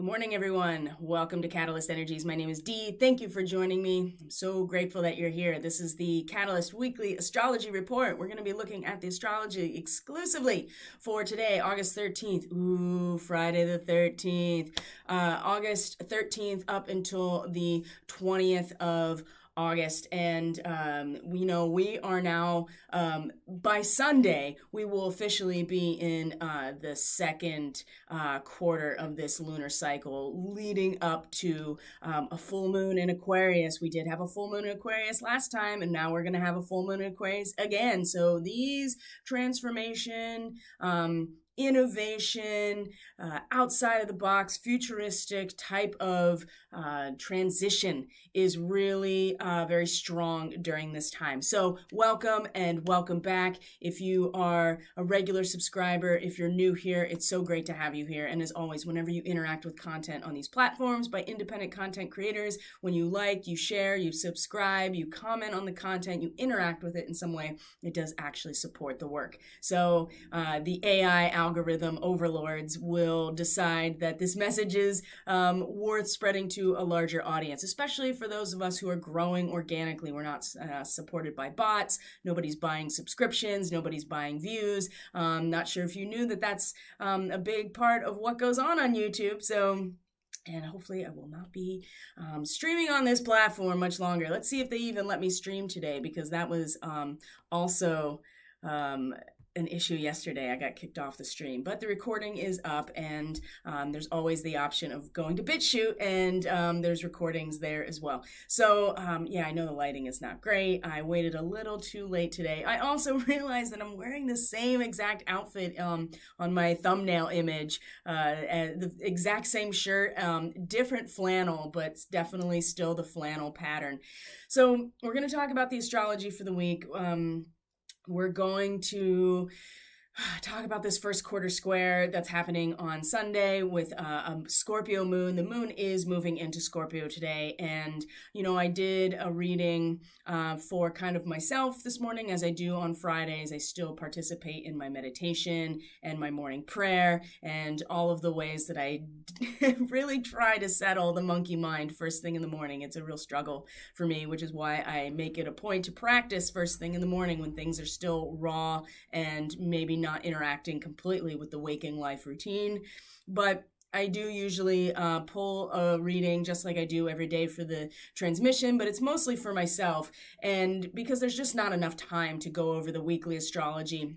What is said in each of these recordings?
Good morning, everyone. Welcome to Catalyst Energies. My name is Dee. Thank you for joining me. I'm so grateful that you're here. This is the Catalyst Weekly Astrology Report. We're going to be looking at the astrology exclusively for today, August 13th. Ooh, Friday the 13th. August 13th up until the 20th of August, and we are now by Sunday we will officially be in the second quarter of this lunar cycle, leading up to a full moon in Aquarius. We did have a full moon in Aquarius last time, and now we're going to have a full moon in Aquarius again. So these transformation, innovation, outside of the box, futuristic type of transition is really very strong during this time. So welcome and welcome back. If you are a regular subscriber, if you're new here, it's so great to have you here. And as always, whenever you interact with content on these platforms by independent content creators, when you like, you share, you subscribe, you comment on the content, you interact with it in some way, it does actually support the work. So the AI algorithm overlords will decide that this message is worth spreading to a larger audience, especially for those of us who are growing organically. We're not supported by bots. Nobody's buying subscriptions. Nobody's buying views. Not sure if you knew that that's a big part of what goes on YouTube. And hopefully I will not be streaming on this platform much longer. Let's see if they even let me stream today, because that was also an issue yesterday. I got kicked off the stream, but the recording is up, and there's always the option of going to BitChute, and there's recordings there as well. So yeah, I know the lighting is not great. I waited a little too late today. I also realized that I'm wearing the same exact outfit on my thumbnail image, the exact same shirt, different flannel, but it's definitely still the flannel pattern. So we're going to talk about the astrology for the week. We're going to talk about this first quarter square that's happening on Sunday with a Scorpio moon. The moon is moving into Scorpio today. And, I did a reading for kind of myself this morning, as I do on Fridays. I still participate in my meditation and my morning prayer and all of the ways that I really try to settle the monkey mind first thing in the morning. It's a real struggle for me, which is why I make it a point to practice first thing in the morning when things are still raw and maybe not interacting completely with the waking life routine. But I do usually pull a reading just like I do every day for the transmission, but it's mostly for myself, and because there's just not enough time to go over the weekly astrology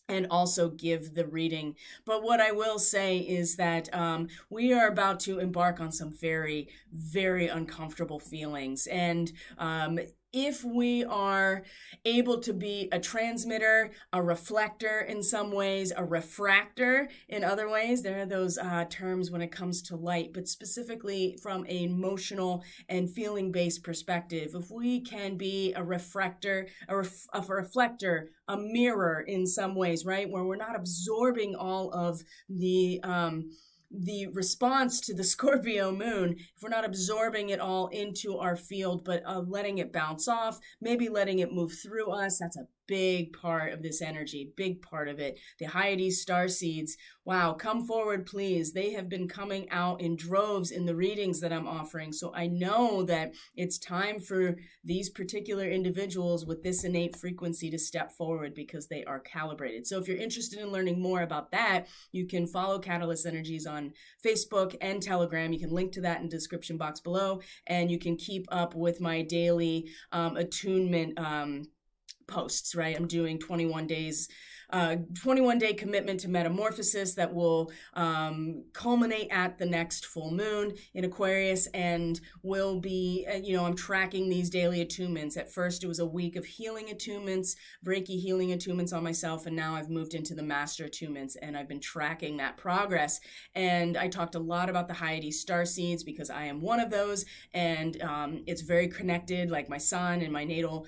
and also give the reading. But what I will say is that we are about to embark on some very, very uncomfortable feelings. And if we are able to be a transmitter, a reflector in some ways, a refractor in other ways, there are those terms when it comes to light, but specifically from an emotional and feeling-based perspective, if we can be a refractor, a reflector, a mirror in some ways, right, where we're not absorbing all of the response to the Scorpio moon, if we're not absorbing it all into our field, but letting it bounce off, maybe letting it move through us, that's a big part of this energy, big part of it. The Hyades star seeds, wow, come forward, please. They have been coming out in droves in the readings that I'm offering. So I know that it's time for these particular individuals with this innate frequency to step forward, because they are calibrated. So if you're interested in learning more about that, you can follow Catalyst Energies on Facebook and Telegram. You can link to that in the description box below, and you can keep up with my daily attunement posts, right? I'm doing 21 days 21-day commitment to metamorphosis that will culminate at the next full moon in Aquarius, and will be, I'm tracking these daily attunements. At first, it was a week of healing attunements, Reiki healing attunements on myself, and now I've moved into the master attunements, and I've been tracking that progress. And I talked a lot about the Hyades star seeds because I am one of those, and it's very connected, like my sun and my natal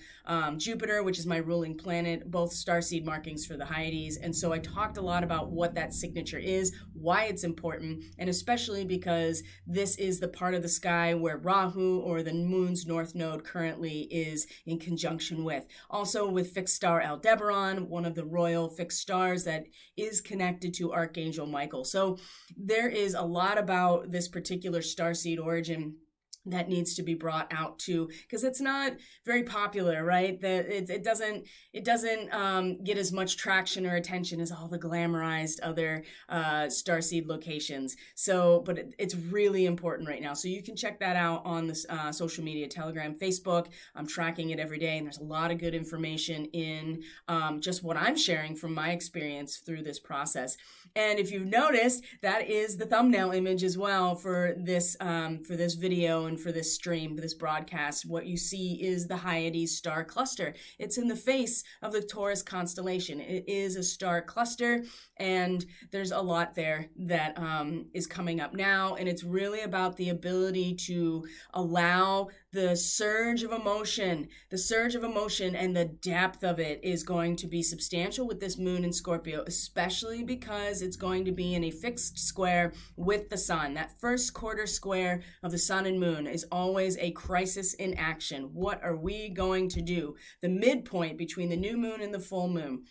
Jupiter, which is my ruling planet, both starseed markings for the Hyades. And so I talked a lot about what that signature is, why it's important, and especially because this is the part of the sky where Rahu, or the moon's north node, currently is in conjunction with. Also with fixed star Aldebaran, one of the royal fixed stars that is connected to Archangel Michael. So there is a lot about this particular starseed origin that needs to be brought out too, because it's not very popular, right? It doesn't get as much traction or attention as all the glamorized other starseed locations. So, but it's really important right now. So you can check that out on this social media, Telegram, Facebook. I'm tracking it every day, and there's a lot of good information in just what I'm sharing from my experience through this process. And if you've noticed, that is the thumbnail image as well for this video and for this stream, this broadcast. What you see is the Hyades star cluster. It's in the face of the Taurus constellation. It is a star cluster, and there's a lot there that is coming up now. And it's really about the ability to allow the surge of emotion and the depth of it is going to be substantial with this moon in Scorpio, especially because it's going to be in a fixed square with the sun. That first quarter square of the sun and moon is always a crisis in action. What are we going to do? The midpoint between the new moon and the full moon.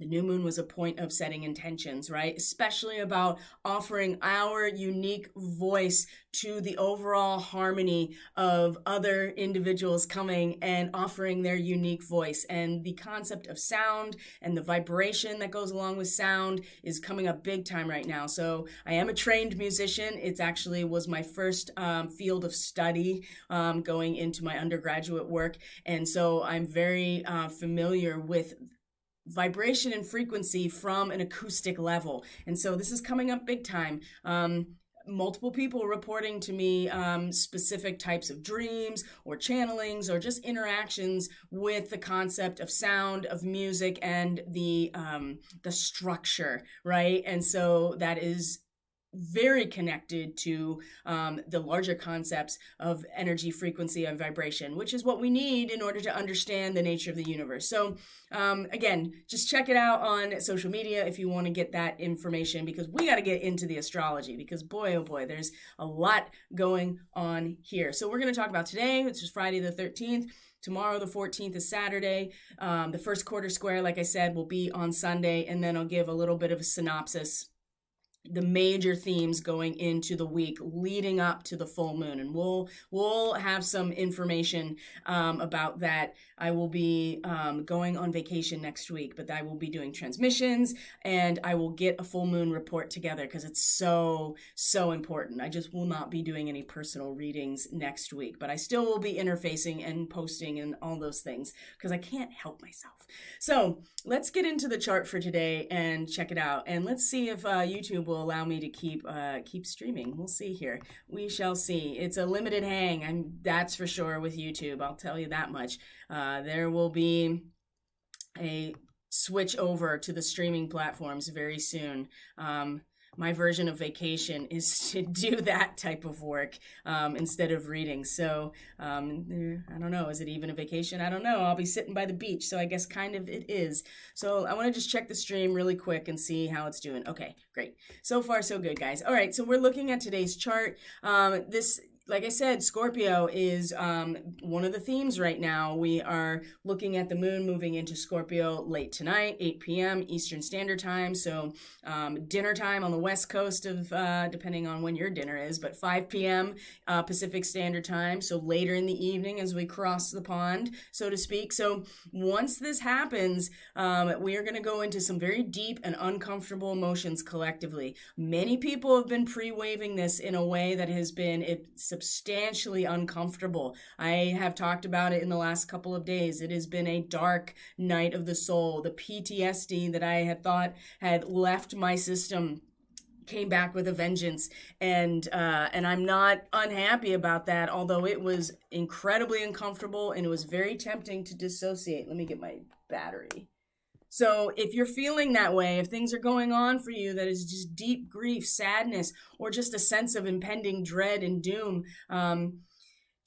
The new moon was a point of setting intentions, right? Especially about offering our unique voice to the overall harmony of other individuals coming and offering their unique voice. And the concept of sound and the vibration that goes along with sound is coming up big time right now. So I am a trained musician. It's actually was my first field of study going into my undergraduate work. And so I'm very familiar with vibration and frequency from an acoustic level. And so this is coming up big time. Multiple people reporting to me specific types of dreams or channelings or just interactions with the concept of sound, of music, and the structure, right? And so that is very connected to the larger concepts of energy, frequency, and vibration, which is what we need in order to understand the nature of the universe. So again, just check it out on social media if you want to get that information, because we got to get into the astrology, because boy, oh boy, there's a lot going on here. So we're going to talk about today, which is Friday the 13th. Tomorrow, the 14th, is Saturday. The first quarter square, like I said, will be on Sunday, and then I'll give a little bit of a synopsis, the major themes going into the week leading up to the full moon, and we'll have some information about that. I will be going on vacation next week, but I will be doing transmissions, and I will get a full moon report together because it's so important. I just will not be doing any personal readings next week, but I still will be interfacing and posting and all those things because I can't help myself. So let's get into the chart for today and check it out, and let's see if YouTube will allow me to keep streaming. We'll see here. We shall see. It's a limited hang, and that's for sure with YouTube. I'll tell you that much. There will be a switch over to the streaming platforms very soon. My version of vacation is to do that type of work instead of reading. So I don't know. Is it even a vacation? I don't know. I'll be sitting by the beach. So I guess kind of it is. So I want to just check the stream really quick and see how it's doing. Okay, great. So far, so good, guys. All right. So we're looking at today's chart. Like I said, Scorpio is one of the themes right now. We are looking at the moon moving into Scorpio late tonight, 8 p.m. Eastern Standard Time. So dinner time on the West Coast of, depending on when your dinner is, but 5 p.m. Pacific Standard Time. So later in the evening as we cross the pond, so to speak. So once this happens, we are going to go into some very deep and uncomfortable emotions collectively. Many people have been pre-waving this in a way that has been substantially uncomfortable. I have talked about it in the last couple of days. It has been a dark night of the soul. The PTSD that I had thought had left my system came back with a vengeance, and I'm not unhappy about that, although it was incredibly uncomfortable and it was very tempting to dissociate. Let me get my battery. So if you're feeling that way, if things are going on for you that is just deep grief, sadness, or just a sense of impending dread and doom,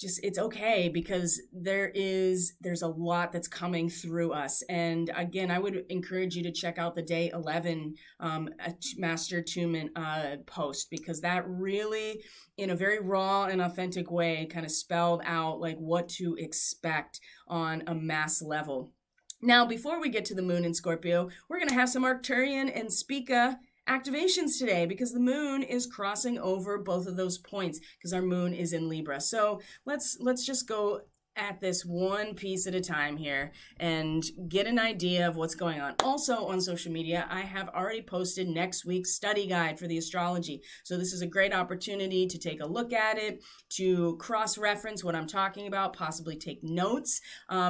it's okay, because there's a lot that's coming through us. And again, I would encourage you to check out the day 11 master attunement post, because that really, in a very raw and authentic way, kind of spelled out like what to expect on a mass level. Now, before we get to the moon in Scorpio, we're going to have some Arcturian and Spica activations today, because the moon is crossing over both of those points, because our moon is in Libra. So let's just go at this one piece at a time here and get an idea of what's going on. Also on social media, I have already posted next week's study guide for the astrology. So this is a great opportunity to take a look at it, to cross-reference what I'm talking about, possibly take notes.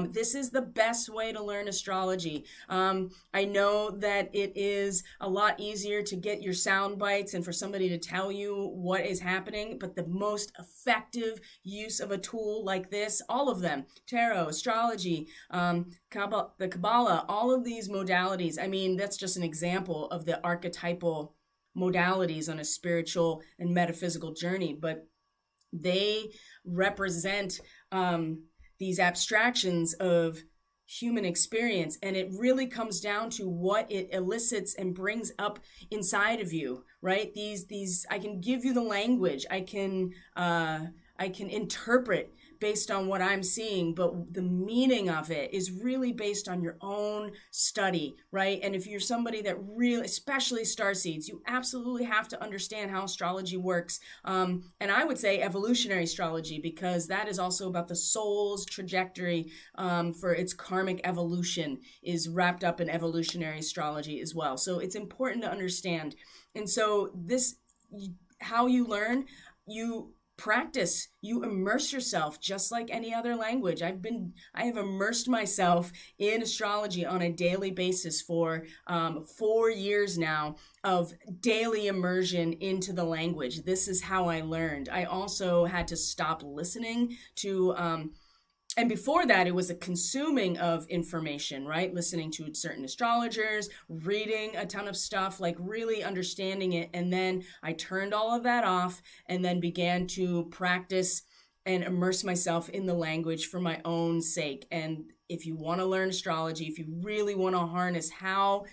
This is the best way to learn astrology. I know that it is a lot easier to get your sound bites and for somebody to tell you what is happening, but the most effective use of a tool like this, all of them, tarot, astrology, the Kabbalah, all of these modalities. I mean, that's just an example of the archetypal modalities on a spiritual and metaphysical journey, but they represent these abstractions of human experience, and it really comes down to what it elicits and brings up inside of you, right? These I can give you the language, I can interpret based on what I'm seeing, but the meaning of it is really based on your own study, right? And if you're somebody that really, especially starseeds, you absolutely have to understand how astrology works. And I would say evolutionary astrology, because that is also about the soul's trajectory for its karmic evolution, is wrapped up in evolutionary astrology as well. So it's important to understand. And so this, how you learn, you practice, you immerse yourself just like any other language. I have immersed myself in astrology on a daily basis for 4 years now of daily immersion into the language. This is how I learned. I also had to stop listening to and before that, it was a consuming of information, right? Listening to certain astrologers, reading a ton of stuff, like really understanding it. And then I turned all of that off and then began to practice and immerse myself in the language for my own sake. And if you want to learn astrology, if you really want to harness how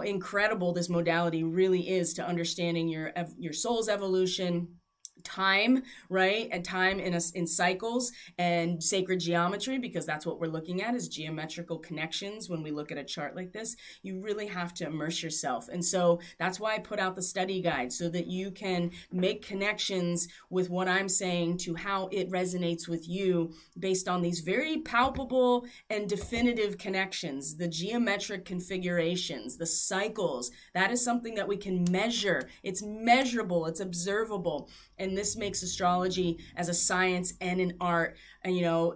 incredible this modality really is to understanding your soul's evolution, time, right? And time in cycles, and sacred geometry, because that's what we're looking at, is geometrical connections when we look at a chart like this. You really have to immerse yourself. And so that's why I put out the study guide, so that you can make connections with what I'm saying to how it resonates with you based on these very palpable and definitive connections, the geometric configurations, the cycles. That is something that we can measure. It's measurable, it's observable. And this makes astrology as a science and an art. And,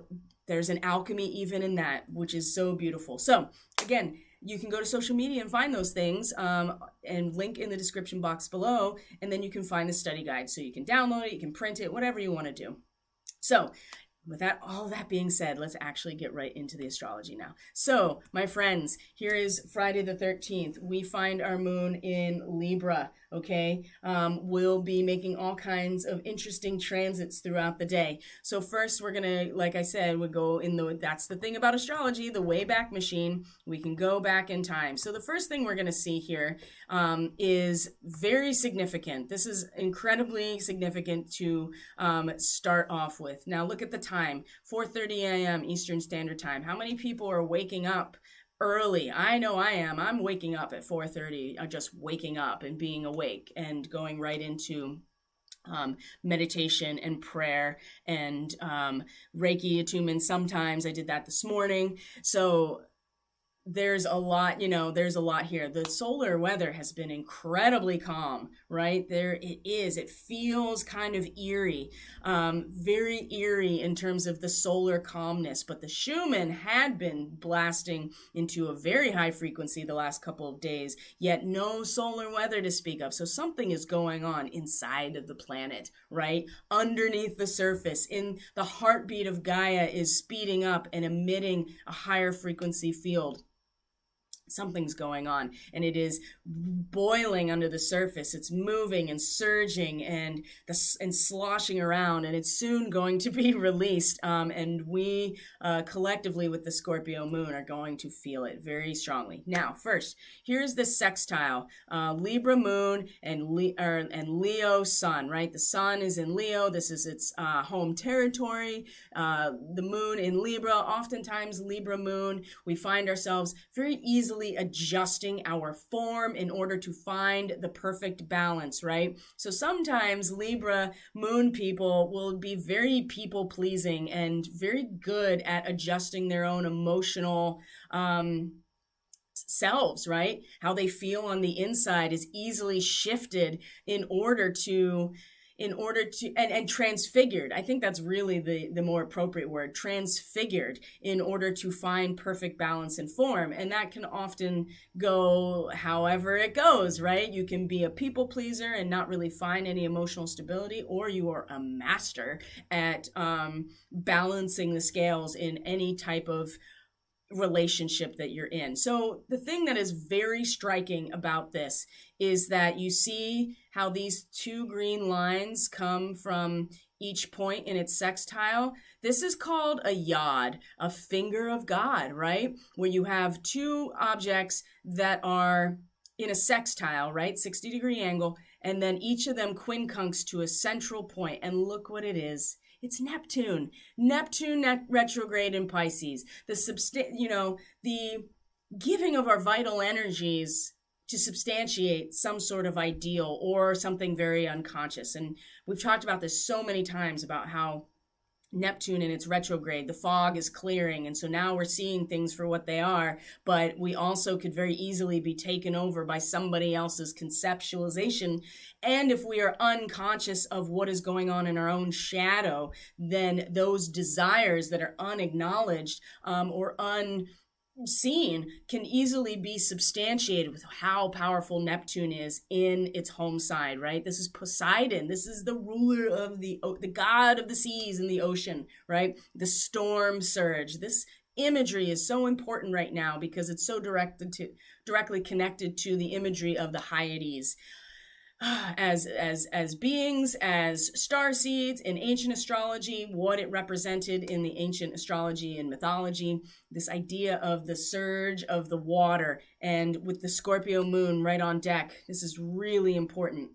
there's an alchemy even in that, which is so beautiful. So again, you can go to social media and find those things and link in the description box below. And then you can find the study guide. So you can download it, you can print it, whatever you want to do. So with all that being said, let's actually get right into the astrology now. So, my friends, here is Friday the 13th. We find our moon in Libra, okay? We'll be making all kinds of interesting transits throughout the day. So first, we're going to, like I said, that's the thing about astrology, the Wayback Machine. We can go back in time. So the first thing we're going to see here is very significant. This is incredibly significant to start off with. Now, look at the time, 4:30 a.m. Eastern Standard Time. How many people are waking up early? I know I am. I'm waking up at 4:30, just waking up and being awake and going right into meditation and prayer and Reiki attunement. Sometimes I did that this morning. So there's a lot here. The solar weather has been incredibly calm, right? There it is. It feels kind of eerie, very eerie in terms of the solar calmness. But the Schumann had been blasting into a very high frequency the last couple of days, yet no solar weather to speak of. So something is going on inside of the planet, right? Underneath the surface, in the heartbeat of Gaia is speeding up and emitting a higher frequency field. something's going on, and it is boiling under the surface. It's moving and surging and sloshing around, and it's soon going to be released. And we collectively with the Scorpio moon are going to feel it very strongly. Now, first, here's the sextile: Libra moon and Leo sun. Right, the sun is in Leo. This is its home territory. The moon in Libra. Oftentimes, Libra moon, we find ourselves very easily adjusting our form in order to find the perfect balance, right? So sometimes Libra moon people will be very people pleasing and very good at adjusting their own emotional selves, right? How they feel on the inside is easily shifted in order to and transfigured. I think that's really the more appropriate word, transfigured, in order to find perfect balance and form. And that can often go however it goes, right? You can be a people pleaser and not really find any emotional stability, or you are a master at balancing the scales in any type of relationship that you're in. So the thing that is very striking about this is that you see how these two green lines come from each point in its sextile. This is called a yod, a finger of God, right? Where you have two objects that are in a sextile, right? 60-degree angle, and then each of them quincunx to a central point. And look what it is. It's Neptune. Neptune retrograde in Pisces. The giving of our vital energies to substantiate some sort of ideal or something very unconscious. And we've talked about this so many times about how Neptune in its retrograde, the fog is clearing, and so now we're seeing things for what they are, but we also could very easily be taken over by somebody else's conceptualization. And if we are unconscious of what is going on in our own shadow, then those desires that are unacknowledged or unseen can easily be substantiated with how powerful Neptune is in its home side, right? This is Poseidon. This is the ruler of the god of the seas and the ocean, right? The storm surge. This imagery is so important right now because it's so directly connected to the imagery of the Hyades. As beings, as star seeds in ancient astrology, what it represented in the ancient astrology and mythology, this idea of the surge of the water, and with the Scorpio moon right on deck, this is really important.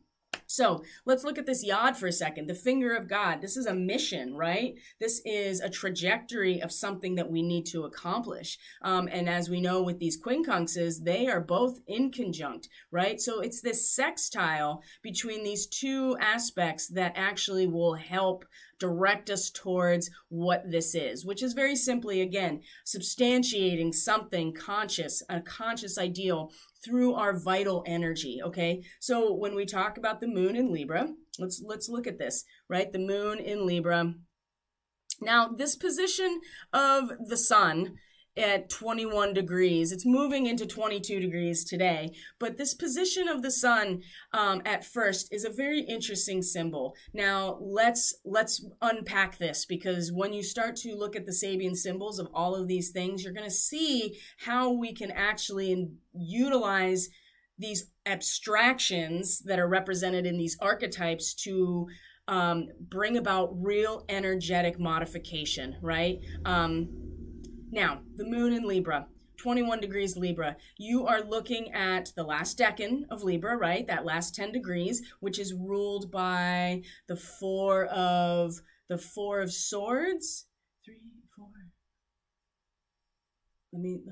So let's look at this yod for a second. The finger of God. This is a mission, right? This is a trajectory of something that we need to accomplish. And as we know with these quincunxes, they are both inconjunct, right? So it's this sextile between these two aspects that actually will help direct us towards what this is, which is very simply, again, substantiating something conscious, a conscious ideal through our vital energy, okay? So when we talk about the moon in Libra, let's look at this, right? The moon in Libra. Now, this position of the sun at 21 degrees, it's moving into 22 degrees today, but this position of the sun at first is a very interesting symbol. Now, let's unpack this, because when you start to look at the Sabian symbols of all of these things, you're going to see how we can actually utilize these abstractions that are represented in these archetypes to bring about real energetic modification, right? Now, the moon in Libra, 21 degrees Libra, you are looking at the last decan of Libra, right? That last 10 degrees, which is ruled by the four of swords. 3, 4.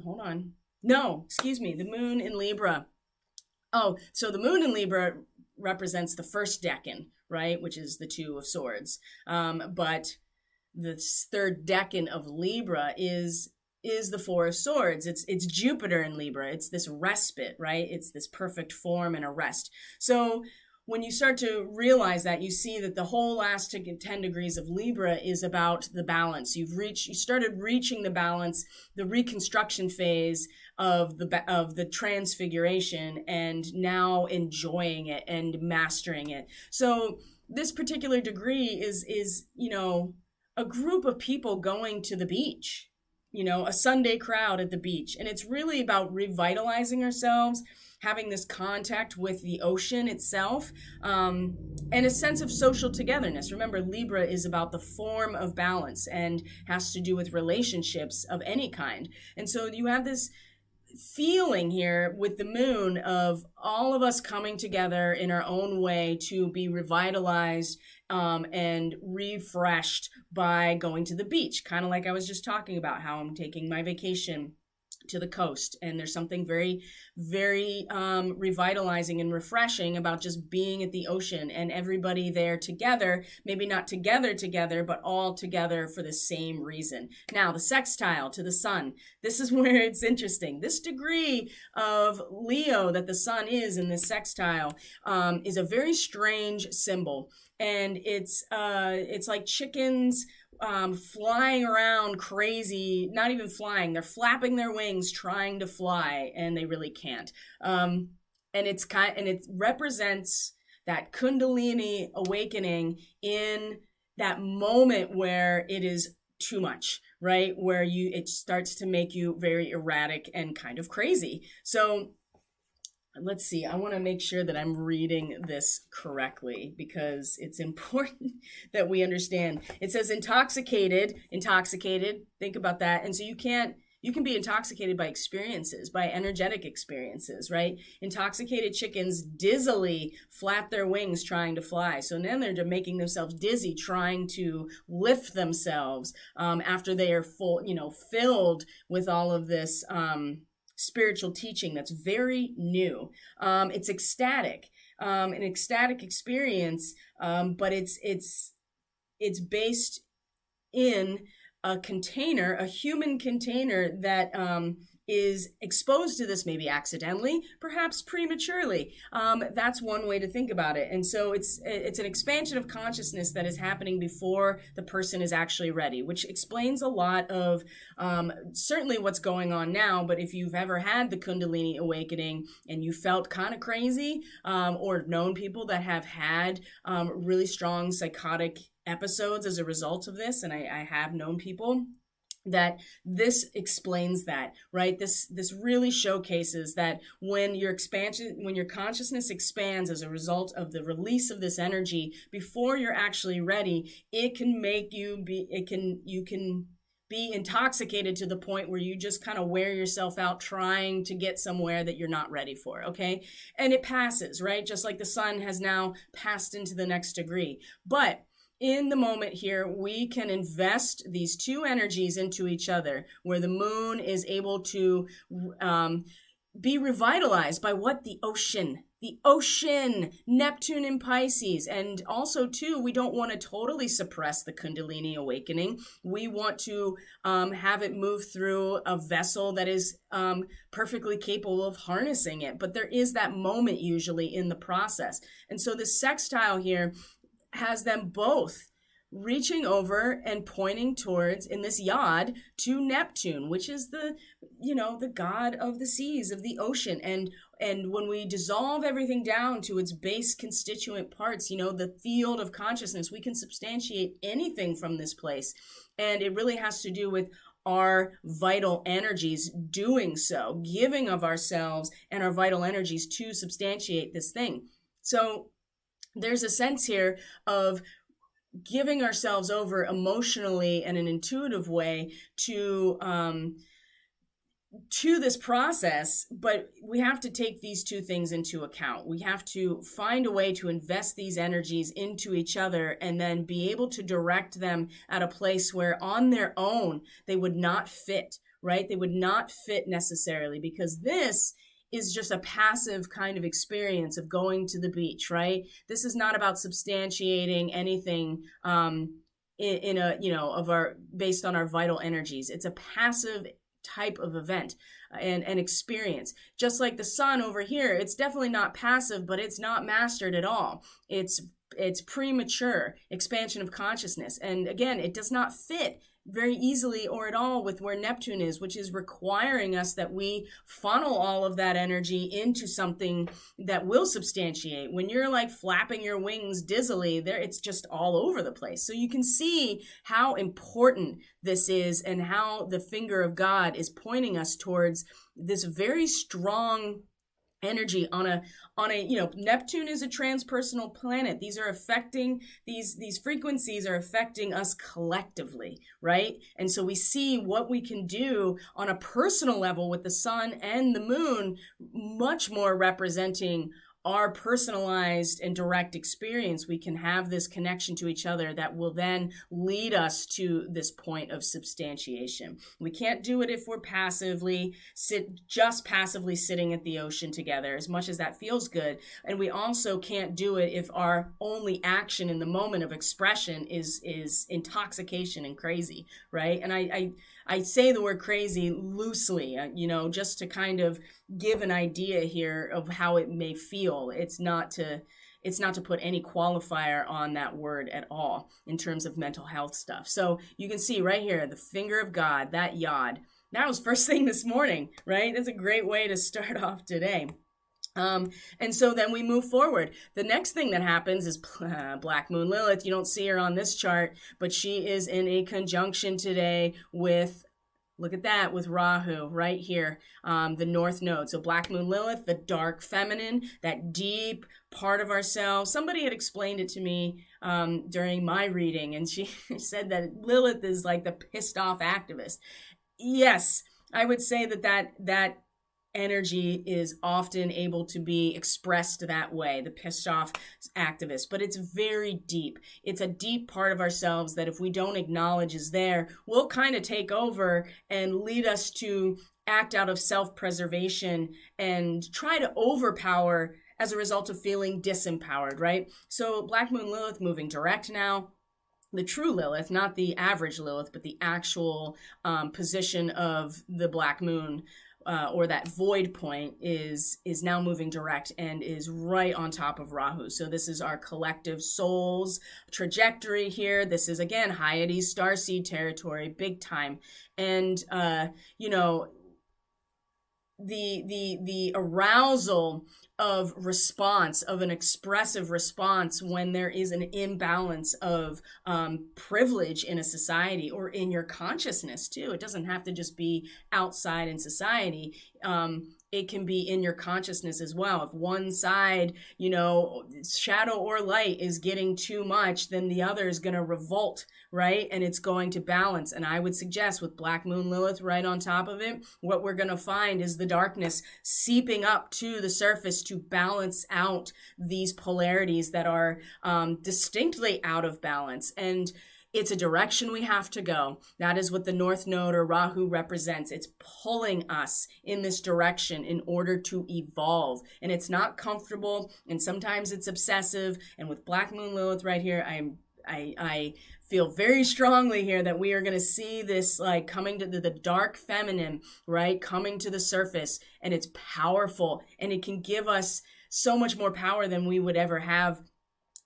Hold on. No, excuse me, the moon in Libra. Oh, so the moon in Libra represents the first decan, right? Which is the 2 of swords. But the third decan of Libra is the 4 of swords. It's Jupiter in Libra. It's this respite, right? It's this perfect form and a rest. So when you start to realize that, you see that the whole last 10 degrees of Libra is about the balance. You started reaching the balance, the reconstruction phase of the transfiguration, and now enjoying it and mastering it. So this particular degree is a group of people going to the beach, a Sunday crowd at the beach. And it's really about revitalizing ourselves, having this contact with the ocean itself, and a sense of social togetherness. Remember, Libra is about the form of balance and has to do with relationships of any kind. And so you have this feeling here with the moon of all of us coming together in our own way to be revitalized and refreshed by going to the beach. Kind of like I was just talking about how I'm taking my vacation to the coast, and there's something very, very revitalizing and refreshing about just being at the ocean and everybody there together, maybe not together, but all together for the same reason. Now, the sextile to the sun, this is where it's interesting. This degree of Leo that the sun is in this sextile is a very strange symbol, and it's like chickens flying around crazy, not even flying, they're flapping their wings trying to fly, and they really can't. And it represents that Kundalini awakening in that moment where it is too much, right? Where it starts to make you very erratic and kind of crazy. So let's see, I want to make sure that I'm reading this correctly because it's important that we understand. It says intoxicated, think about that. And so you can be intoxicated by experiences, by energetic experiences, right? Intoxicated chickens dizzily flap their wings trying to fly. So then they're making themselves dizzy, trying to lift themselves after they are filled with all of this spiritual teaching that's very new. It's ecstatic, an ecstatic experience, but it's based in a container, a human container that is exposed to this maybe accidentally, perhaps prematurely. That's one way to think about it. And so it's an expansion of consciousness that is happening before the person is actually ready, which explains a lot of certainly what's going on now. But if you've ever had the Kundalini awakening and you felt kind of crazy, or known people that have had really strong psychotic episodes as a result of this, and I have known people, that this explains that, right? This really showcases that when your consciousness expands as a result of the release of this energy before you're actually ready, it can make you you can be intoxicated to the point where you just kind of wear yourself out trying to get somewhere that you're not ready for, okay? And it passes, right? Just like the sun has now passed into the next degree. But in the moment here, we can invest these two energies into each other, where the moon is able to be revitalized by what? The ocean, Neptune in Pisces. And also, too, we don't want to totally suppress the Kundalini awakening. We want to have it move through a vessel that is perfectly capable of harnessing it. But there is that moment usually in the process. And so the sextile here has them both reaching over and pointing towards, in this yod, to Neptune, which is the god of the seas, of the ocean. And when we dissolve everything down to its base constituent parts, the field of consciousness, we can substantiate anything from this place. And it really has to do with our vital energies doing so, giving of ourselves and our vital energies to substantiate this thing. So there's a sense here of giving ourselves over emotionally in an intuitive way to this process, but we have to take these two things into account. We have to find a way to invest these energies into each other and then be able to direct them at a place where on their own they would not fit, right? They would not fit necessarily, because this is just a passive kind of experience of going to the beach, right? This is not about substantiating anything based on our vital energies. It's a passive type of event and experience. Just like the sun over here, it's definitely not passive, but it's not mastered at all. It's premature expansion of consciousness. And again, it does not fit very easily or at all with where Neptune is, which is requiring us that we funnel all of that energy into something that will substantiate. When you're like flapping your wings dizzily, there it's just all over the place. So you can see how important this is and how the finger of God is pointing us towards this very strong energy on a Neptune is a transpersonal planet. These are affecting these frequencies are affecting us collectively, right? And so we see what we can do on a personal level with the sun and the moon, much more representing our personalized and direct experience. We can have this connection to each other that will then lead us to this point of substantiation. We can't do it if we're passively sitting at the ocean together, as much as that feels good. And we also can't do it if our only action in the moment of expression is intoxication and crazy, right? And I say the word crazy loosely, just to kind of give an idea here of how it may feel. It's not to put any qualifier on that word at all in terms of mental health stuff. So you can see right here, the finger of God, that yod. That was first thing this morning, right? That's a great way to start off today. And so then we move forward. The next thing that happens is Black Moon Lilith. You don't see her on this chart, but she is in a conjunction today with, look at that, with Rahu right here, the North Node. So Black Moon Lilith, the dark feminine, that deep part of ourselves. Somebody had explained it to me during my reading, and she said that Lilith is like the pissed off activist. Yes, I would say that energy is often able to be expressed that way, the pissed off activist, but it's very deep. It's a deep part of ourselves that if we don't acknowledge is there, will kind of take over and lead us to act out of self-preservation and try to overpower as a result of feeling disempowered, right? So Black Moon Lilith moving direct now. The true Lilith, not the average Lilith, but the actual position of the Black Moon, or that void point is now moving direct and is right on top of Rahu. So this is our collective soul's trajectory here. This is, again, Hyades starseed territory, big time. And, the arousal of response, of an expressive response when there is an imbalance of privilege in a society or in your consciousness too. It doesn't have to just be outside in society. It can be in your consciousness as well. If one side, shadow or light is getting too much, then the other is going to revolt, right? And it's going to balance. And I would suggest with Black Moon Lilith right on top of it, what we're going to find is the darkness seeping up to the surface to balance out these polarities that are distinctly out of balance. And it's a direction we have to go. That is what the North Node or Rahu represents. It's pulling us in this direction in order to evolve. And it's not comfortable, and sometimes it's obsessive. And with Black Moon Lilith right here, I feel very strongly here that we are going to see this like coming to the dark feminine, right? Coming to the surface, and it's powerful, and it can give us so much more power than we would ever have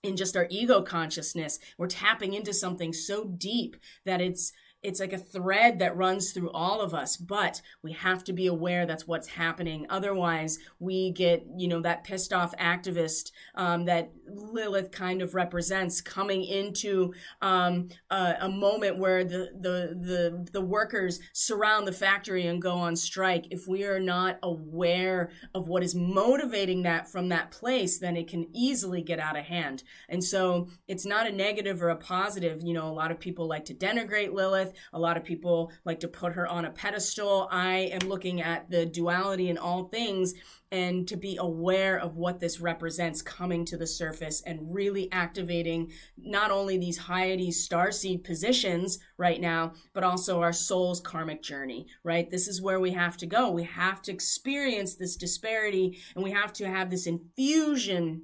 in just our ego consciousness. We're tapping into something so deep that it's like a thread that runs through all of us, but we have to be aware that's what's happening. Otherwise, we get, that pissed off activist that Lilith kind of represents coming into a moment where the workers surround the factory and go on strike. If we are not aware of what is motivating that from that place, then it can easily get out of hand. And so it's not a negative or a positive. A lot of people like to denigrate Lilith. A lot of people like to put her on a pedestal. I am looking at the duality in all things and to be aware of what this represents coming to the surface and really activating not only these Hyades starseed positions right now, but also our soul's karmic journey, right? This is where we have to go. We have to experience this disparity, and we have to have this infusion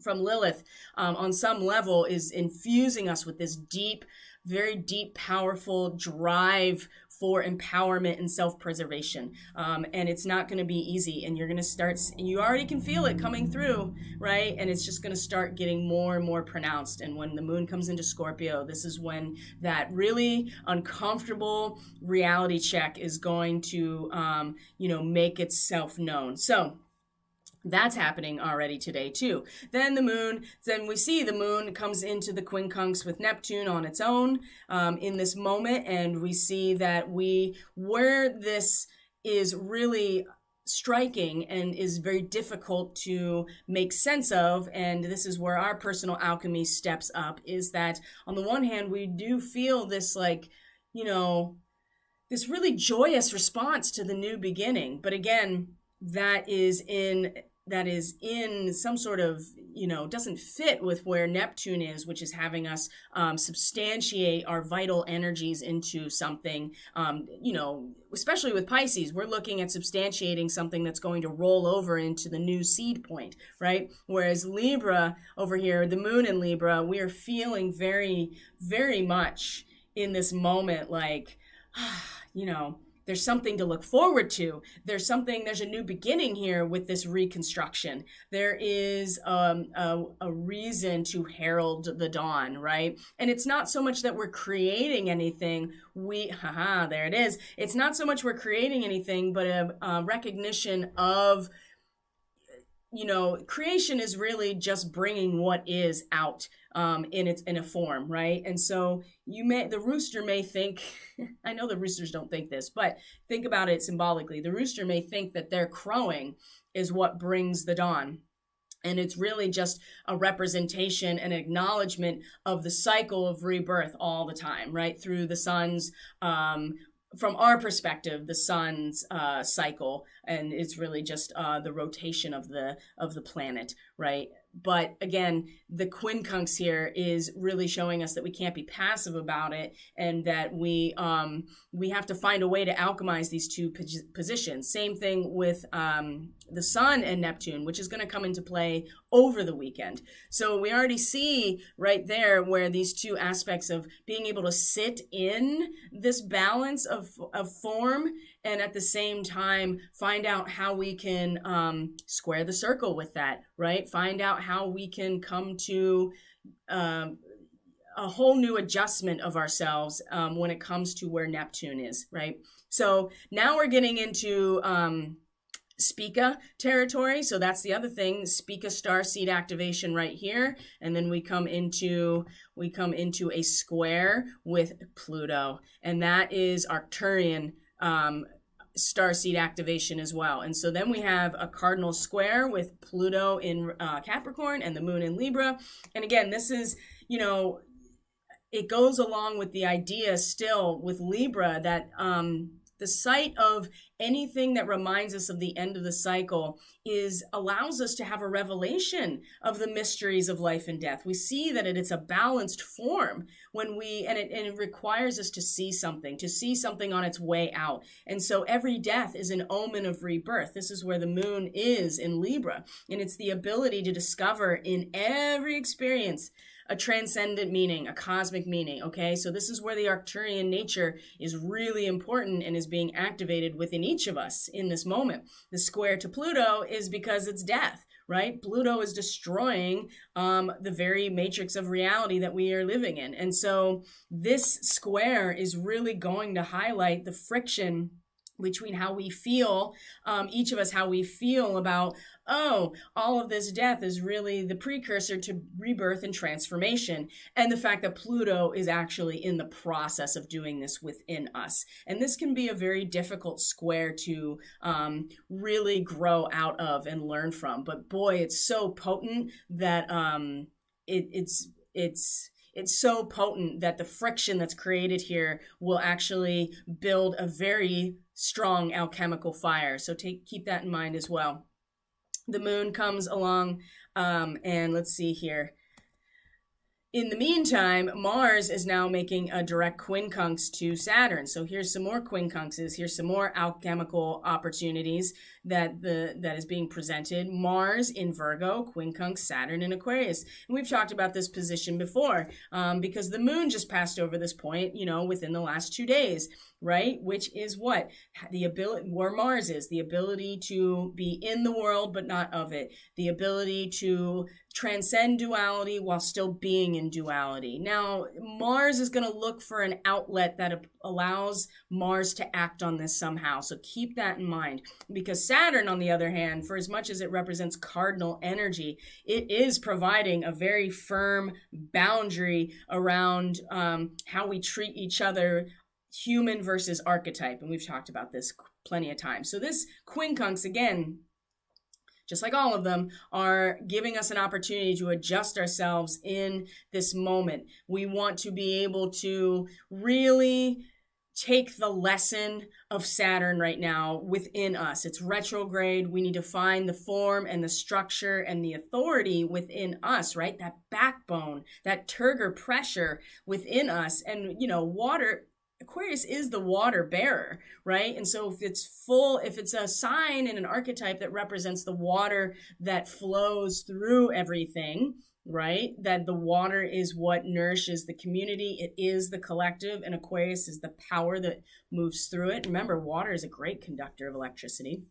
from Lilith on some level, is infusing us with this deep, very deep, powerful drive for empowerment and self-preservation. And it's not going to be easy, and you're going to start, you already can feel it coming through, right? And it's just going to start getting more and more pronounced. And when the moon comes into Scorpio, this is when that really uncomfortable reality check is going to, make itself known. So that's happening already today too. Then we see the moon comes into the quincunx with Neptune on its own in this moment, and we see that where this is really striking and is very difficult to make sense of, and this is where our personal alchemy steps up, is that on the one hand, we do feel this this really joyous response to the new beginning. But again, that is in some sort of, doesn't fit with where Neptune is, which is having us substantiate our vital energies into something, especially with Pisces, we're looking at substantiating something that's going to roll over into the new seed point, right? Whereas Libra over here, the moon in Libra, we are feeling very, very much in this moment like, there's something to look forward to. There's a new beginning here with this reconstruction. There is a reason to herald the dawn, right? And it's not so much that we're creating anything. There it is. It's not so much we're creating anything, but a recognition of, creation is really just bringing what is out in a form, right? And so the rooster may think, I know the roosters don't think this, but think about it symbolically. The rooster may think that their crowing is what brings the dawn. And it's really just a representation and acknowledgement of the cycle of rebirth all the time, right? Through the sun's, from our perspective, the sun's cycle, and it's really just the rotation of the planet, right? But again, the quincunx here is really showing us that we can't be passive about it, and that we have to find a way to alchemize these two positions. Same thing with the sun and Neptune, which is going to come into play over the weekend. So we already see right there where these two aspects of being able to sit in this balance of form, and at the same time find out how we can square the circle with that, right? Find out how we can come to a whole new adjustment of ourselves when it comes to where Neptune is, right? So now we're getting into Spica territory. So that's the other thing, Spica starseed activation right here. And then we come into a square with Pluto, and that is Arcturian starseed activation as well. And so then we have a cardinal square with Pluto in Capricorn and the moon in Libra. And again, this is, it goes along with the idea still with Libra that the sight of anything that reminds us of the end of the cycle allows us to have a revelation of the mysteries of life and death. We see that it's a balanced form when it requires us to see something on its way out. And so every death is an omen of rebirth. This is where the moon is in Libra. And it's the ability to discover in every experience a transcendent meaning, a cosmic meaning, okay? So this is where the Arcturian nature is really important and is being activated within each of us in this moment. The square to Pluto is because it's death, right? Pluto is destroying the very matrix of reality that we are living in. And so this square is really going to highlight the friction between how we feel, each of us, how we feel about, all of this death is really the precursor to rebirth and transformation, and the fact that Pluto is actually in the process of doing this within us. And this can be a very difficult square to really grow out of and learn from. But boy, it's so potent that it's so potent that the friction that's created here will actually build a very strong alchemical fire. So keep that in mind as well. The moon comes along, and let's see here. In the meantime, Mars is now making a direct quincunx to Saturn. So here's some more quincunxes. Here's some more alchemical opportunities that is being presented. Mars in Virgo, quincunx Saturn in Aquarius. And we've talked about this position before because the moon just passed over this point, within the last 2 days, right? Which is what? The ability, where Mars is, the ability to be in the world but not of it. The ability to transcend duality while still being in duality. Now, Mars is going to look for an outlet that allows Mars to act on this somehow. So keep that in mind. Because Saturn, on the other hand, for as much as it represents cardinal energy, it is providing a very firm boundary around how we treat each other, human versus archetype. And we've talked about this plenty of times. So this quincunx, again, just like all of them, are giving us an opportunity to adjust ourselves in this moment. We want to be able to really take the lesson of Saturn right now within us. It's retrograde. We need to find the form and the structure and the authority within us, right? That backbone, that turgor pressure within us. And, water... Aquarius is the water bearer, right? And so if it's a sign and an archetype that represents the water that flows through everything, right? That the water is what nourishes the community. It is the collective, and Aquarius is the power that moves through it. Remember, water is a great conductor of electricity.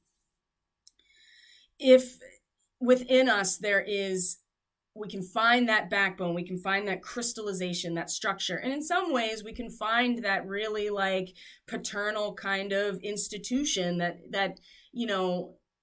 If within us we can find that backbone, we can find that crystallization, that structure. And in some ways, we can find that really paternal kind of institution that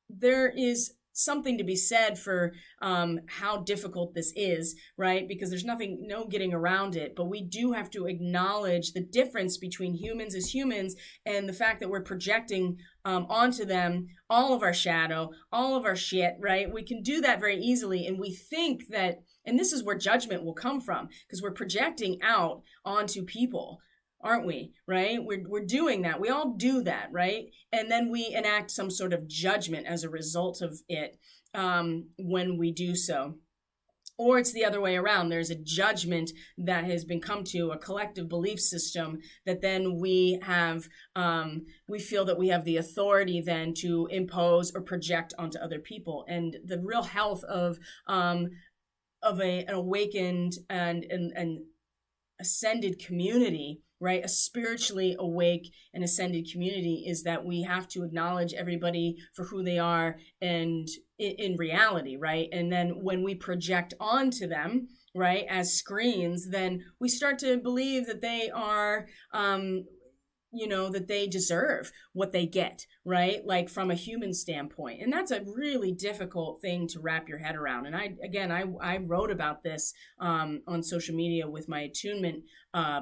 there is something to be said for how difficult this is, right? Because there's no getting around it. But we do have to acknowledge the difference between humans as humans and the fact that we're projecting onto them all of our shadow, all of our shit, right? We can do that very easily. And we think that, and this is where judgment will come from, because we're projecting out onto people, aren't we? Right? We're doing that. We all do that, right? And then we enact some sort of judgment as a result of it when we do so. Or it's the other way around. There's a judgment that has been come to, a collective belief system that then we feel that we have the authority then to impose or project onto other people. And the real health of an awakened and ascended community, right? A spiritually awake and ascended community is that we have to acknowledge everybody for who they are and in reality, right? And then when we project onto them, right, as screens, then we start to believe that they are, that they deserve what they get, right? Like from a human standpoint. And that's a really difficult thing to wrap your head around. And I wrote about this on social media with my attunement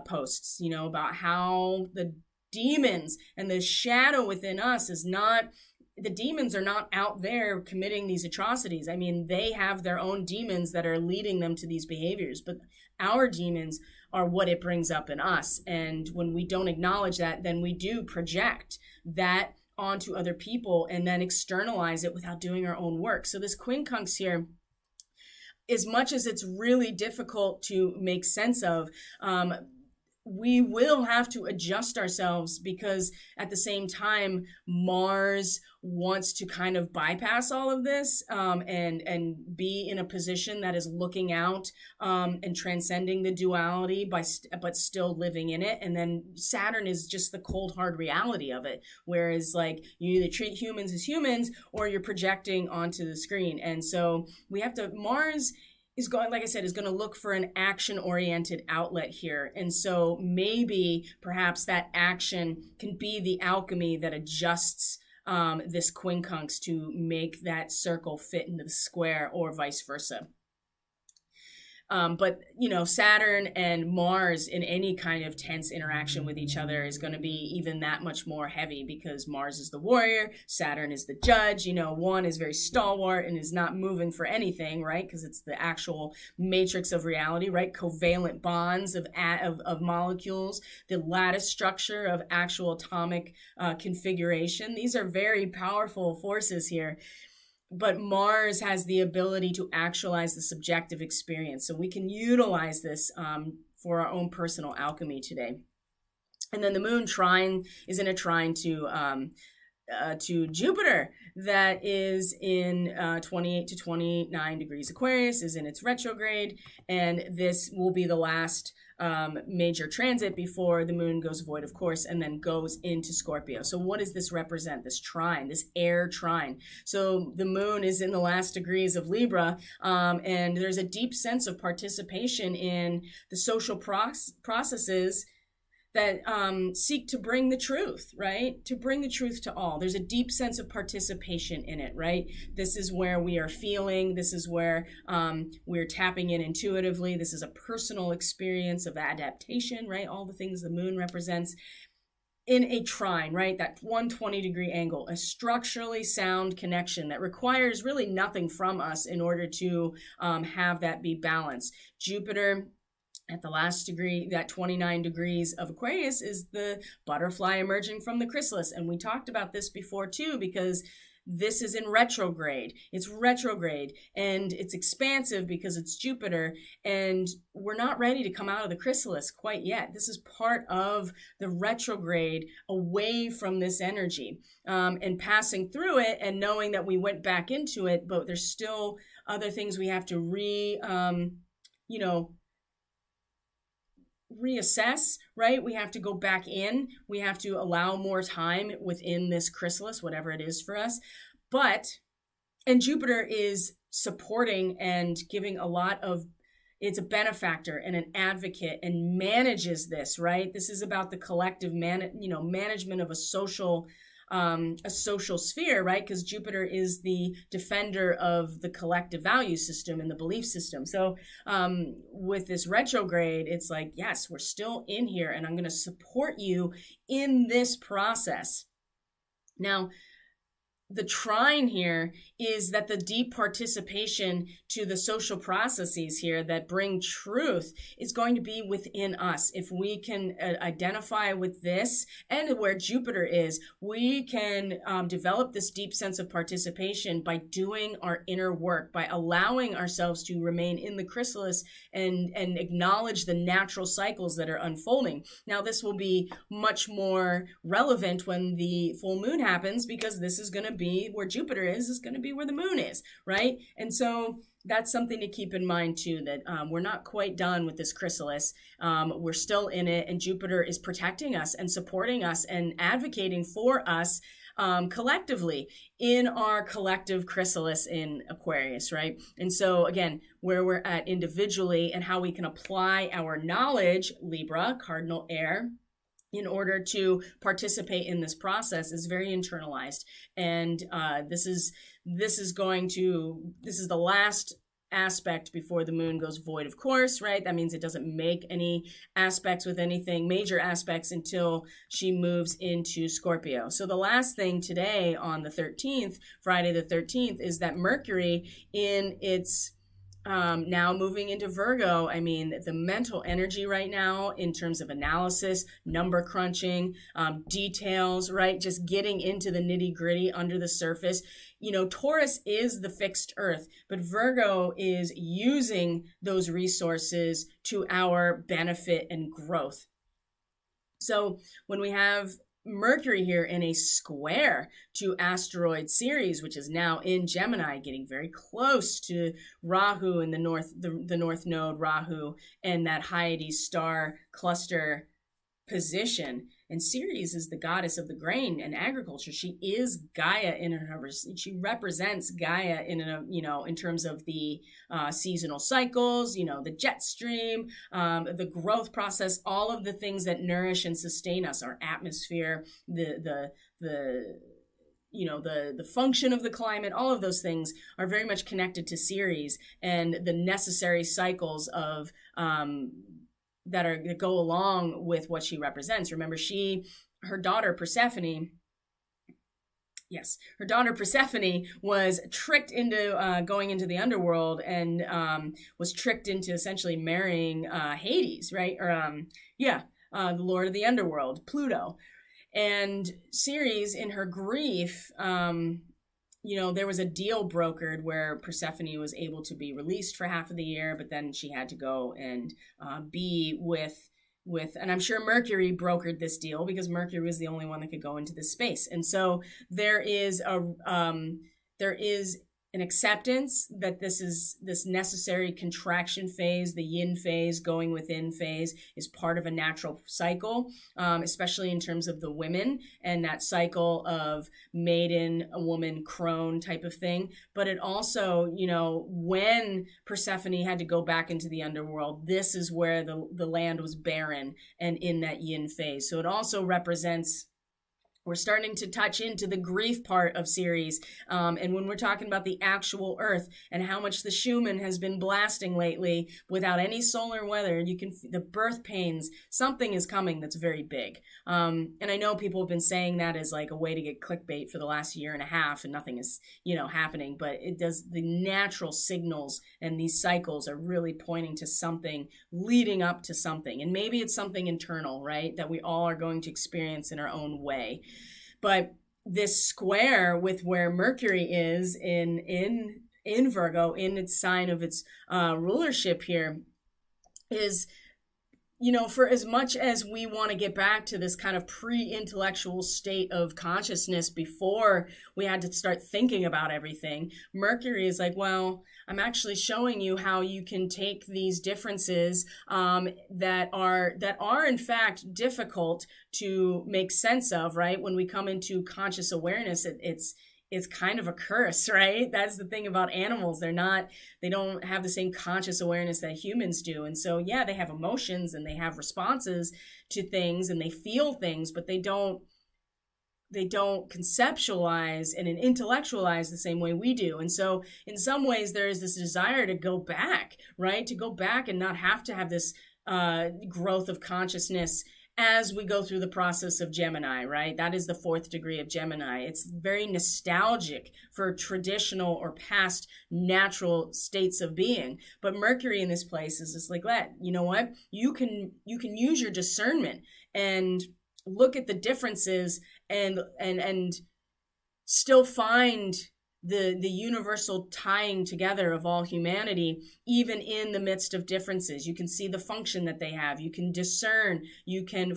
posts, about how the demons and the shadow within us the demons are not out there committing these atrocities. I mean, they have their own demons that are leading them to these behaviors, but our demons are what it brings up in us. And when we don't acknowledge that, then we do project that onto other people and then externalize it without doing our own work. So this quincunx here, as much as it's really difficult to make sense of, we will have to adjust ourselves because at the same time, Mars wants to kind of bypass all of this and be in a position that is looking out and transcending the duality but still living in it. And then Saturn is just the cold, hard reality of it. Whereas you either treat humans as humans or you're projecting onto the screen. And so Mars is going to look for an action-oriented outlet here. And so maybe perhaps that action can be the alchemy that adjusts this quincunx to make that circle fit into the square or vice versa. But Saturn and Mars in any kind of tense interaction with each other is going to be even that much more heavy because Mars is the warrior, Saturn is the judge. One is very stalwart and is not moving for anything, right? Because it's the actual matrix of reality, right? Covalent bonds of molecules, the lattice structure of actual atomic configuration. These are very powerful forces here. but Mars has the ability to actualize the subjective experience. So we can utilize this for our own personal alchemy today. And then the moon trine is in a trine to Jupiter that is in 28 to 29 degrees Aquarius, is in its retrograde, and this will be the last major transit before the moon goes void, of course, and then goes into Scorpio. So what does this represent, this trine, this air trine? So the moon is in the last degrees of Libra, and there's a deep sense of participation in the social processes that seek to bring the truth, right? To bring the truth to all. There's a deep sense of participation in it, right? This is where we are feeling. This is where we're tapping in intuitively. This is a personal experience of adaptation, right? All the things the moon represents in a trine, right? That 120-degree angle, a structurally sound connection that requires really nothing from us in order to have that be balanced. Jupiter at the last degree, that 29 degrees of Aquarius, is the butterfly emerging from the chrysalis. And we talked about this before too, because this is in retrograde. It's retrograde and it's expansive because it's Jupiter, and we're not ready to come out of the chrysalis quite yet. This is part of the retrograde away from this energy, and passing through it and knowing that we went back into it, but there's still other things we have to reassess, right? We have to go back in. We have to allow more time within this chrysalis, whatever it is for us. And Jupiter is supporting and giving a lot of, it's a benefactor and an advocate and manages this, right? This is about the collective management of a social sphere, right? Because Jupiter is the defender of the collective value system and the belief system. So with this retrograde, it's like, yes, we're still in here and I'm going to support you in this process. Now, the trine here is that the deep participation to the social processes here that bring truth is going to be within us. If we can identify with this and where Jupiter is, we can develop this deep sense of participation by doing our inner work, by allowing ourselves to remain in the chrysalis and acknowledge the natural cycles that are unfolding. Now, this will be much more relevant when the full moon happens, because this is going to be where Jupiter is going to be where the moon is, right? And so that's something to keep in mind too, that we're not quite done with this chrysalis. We're still in it, and Jupiter is protecting us and supporting us and advocating for us collectively in our collective chrysalis in Aquarius, right? And so again, where we're at individually and how we can apply our knowledge, Libra, cardinal air, in order to participate in this process is very internalized. And this is the last aspect before the moon goes void, of course, right? That means it doesn't make any aspects with anything, major aspects, until she moves into Scorpio. So the last thing today on the 13th, Friday the 13th, is that Mercury in its now moving into Virgo. I mean, the mental energy right now in terms of analysis, number crunching, details, right? Just getting into the nitty gritty under the surface. You know, Taurus is the fixed earth, but Virgo is using those resources to our benefit and growth. So when we have Mercury here in a square to asteroid Ceres, which is now in Gemini, getting very close to Rahu in the north node Rahu, and that Hyades star cluster position. And Ceres is the goddess of the grain and agriculture. She is Gaia she represents Gaia in terms of the seasonal cycles, the jet stream, the growth process, all of the things that nourish and sustain us, our atmosphere, the function of the climate, all of those things are very much connected to Ceres and the necessary cycles of that go along with what she represents. Remember, her daughter Persephone was tricked into going into the underworld and was tricked into essentially marrying Hades, right? Or the Lord of the Underworld, Pluto. And Ceres, in her grief, there was a deal brokered where Persephone was able to be released for half of the year, but then she had to go and be with, and I'm sure Mercury brokered this deal because Mercury was the only one that could go into this space. And so there is an acceptance that this necessary contraction phase, the yin phase, going within phase, is part of a natural cycle, especially in terms of the women and that cycle of maiden, a woman, crone type of thing. But it also, when Persephone had to go back into the underworld, this is where the land was barren and in that yin phase. So it also represents, we're starting to touch into the grief part of Ceres. And when we're talking about the actual Earth and how much the Schumann has been blasting lately without any solar weather, the birth pains, something is coming that's very big. And I know people have been saying that as like a way to get clickbait for the last year and a half, and nothing is, happening. But it does, the natural signals and these cycles are really pointing to something leading up to something. And maybe it's something internal, right? That we all are going to experience in our own way. But this square with where Mercury is in Virgo, in its sign of its rulership here, is, for as much as we want to get back to this kind of pre-intellectual state of consciousness before we had to start thinking about everything, Mercury is like, well, I'm actually showing you how you can take these differences that are in fact difficult to make sense of, right? When we come into conscious awareness, it's kind of a curse, right? That's the thing about animals. They don't have the same conscious awareness that humans do. And so, yeah, they have emotions and they have responses to things and they feel things, but they don't conceptualize and intellectualize the same way we do. And so in some ways there is this desire to go back, right? To go back and not have to have this growth of consciousness as we go through the process of Gemini, right? That is the 4th degree of Gemini. It's very nostalgic for traditional or past natural states of being. But Mercury in this place is just like, you know what? You can use your discernment and look at the differences and still find the universal tying together of all humanity, even in the midst of differences. You can see the function that they have. You can discern. You can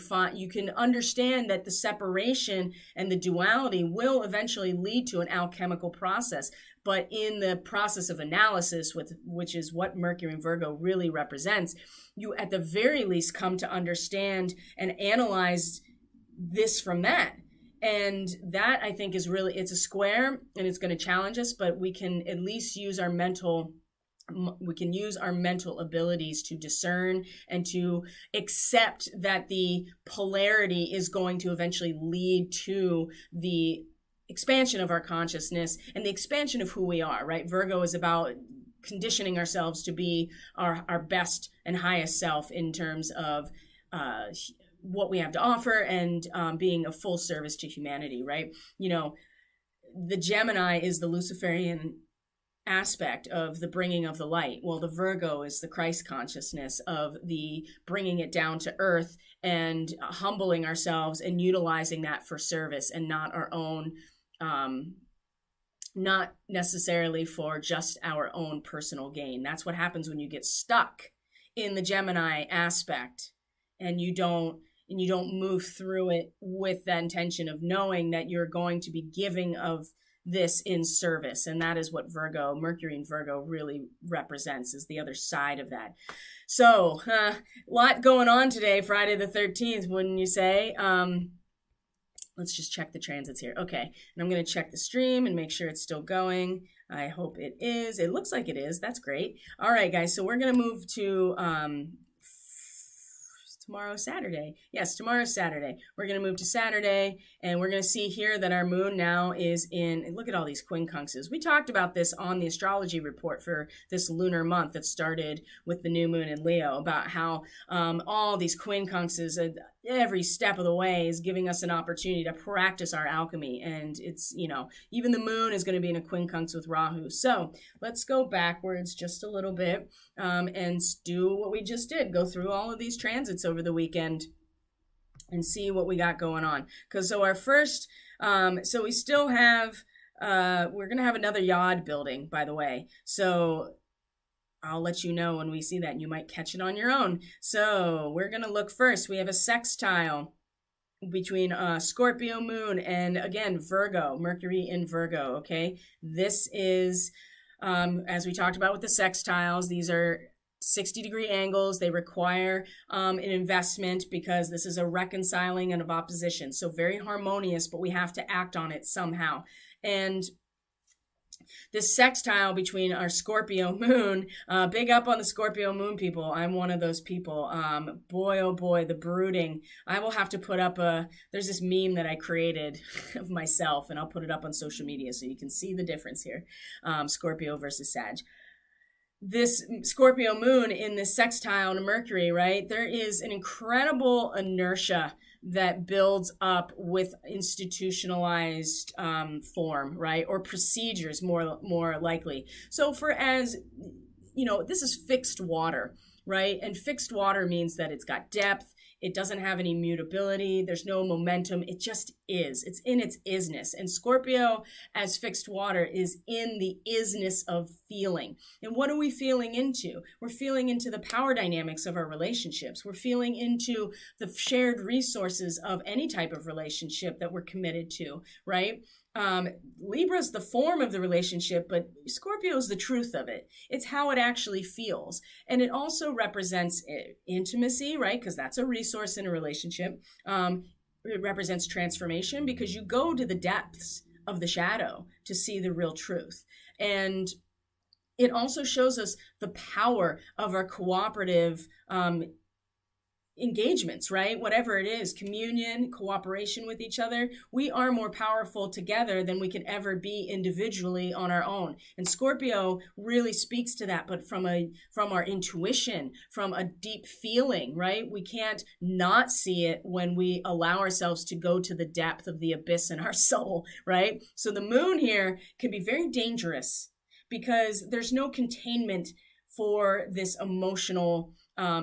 understand that the separation and the duality will eventually lead to an alchemical process. But in the process of analysis, which is what Mercury and Virgo really represents, you at the very least come to understand and analyze this from that. And that, I think, is really, it's a square and it's going to challenge us, but we can at least use our mental abilities to discern and to accept that the polarity is going to eventually lead to the expansion of our consciousness and the expansion of who we are, right? Virgo is about conditioning ourselves to be our best and highest self in terms of what we have to offer and being a full service to humanity, right? The Gemini is the Luciferian aspect of the bringing of the light. Well, the Virgo is the Christ consciousness of the bringing it down to earth and humbling ourselves and utilizing that for service and not our own, not necessarily for just our own personal gain. That's what happens when you get stuck in the Gemini aspect and you don't move through it with the intention of knowing that you're going to be giving of this in service. And that is what Mercury and Virgo really represents, is the other side of that. So a lot going on today, Friday the 13th, wouldn't you say? Let's just check the transits here. Okay, and I'm going to check the stream and make sure it's still going. I hope it is. It looks like it is. That's great. All right, guys, so we're going to move to tomorrow's Saturday. Yes, tomorrow's Saturday. We're going to move to Saturday, and we're going to see here that our moon now is in, look at all these quincunxes. We talked about this on the astrology report for this lunar month that started with the new moon in Leo, about how all these quincunxes, every step of the way, is giving us an opportunity to practice our alchemy. And it's, even the moon is going to be in a quincunx with Rahu. So let's go backwards just a little bit and do what we just did. Go through all of these transits over the weekend and see what we got going on. So our first, so we still have we're going to have another yod building, by the way. So I'll let you know when we see that, and you might catch it on your own. So we're going to look first. We have a sextile between Scorpio moon and, again, Virgo, Mercury in Virgo, okay? This is, as we talked about with the sextiles, these are 60-degree angles. They require an investment because this is a reconciling and of opposition. So very harmonious, but we have to act on it somehow. And this sextile between our Scorpio moon, big up on the Scorpio moon people. I'm one of those people. Boy, oh boy, the brooding. I will have to put up there's this meme that I created of myself, and I'll put it up on social media so you can see the difference here. Scorpio versus Sag. This Scorpio moon in this sextile to Mercury, right? There is an incredible inertia that builds up with institutionalized form, right? Or procedures, more likely. So for as, you know, this is fixed water, right? And fixed water means that it's got depth. It doesn't have any mutability. There's no momentum. It just is. It's in its isness. And Scorpio as fixed water is in the isness of feeling. And what are we feeling into? We're feeling into the power dynamics of our relationships. We're feeling into the shared resources of any type of relationship that we're committed to, right? Libra's the form of the relationship, but Scorpio is the truth of it. It's how it actually feels. And it also represents intimacy, right? Because that's a resource in a relationship. It represents transformation because you go to the depths of the shadow to see the real truth. And it also shows us the power of our cooperative engagements, right? Whatever it is, communion, cooperation with each other, we are more powerful together than we could ever be individually on our own. And Scorpio really speaks to that, but from our intuition, from a deep feeling, right? We can't not see it when we allow ourselves to go to the depth of the abyss in our soul, right? So the moon here can be very dangerous because there's no containment for this emotional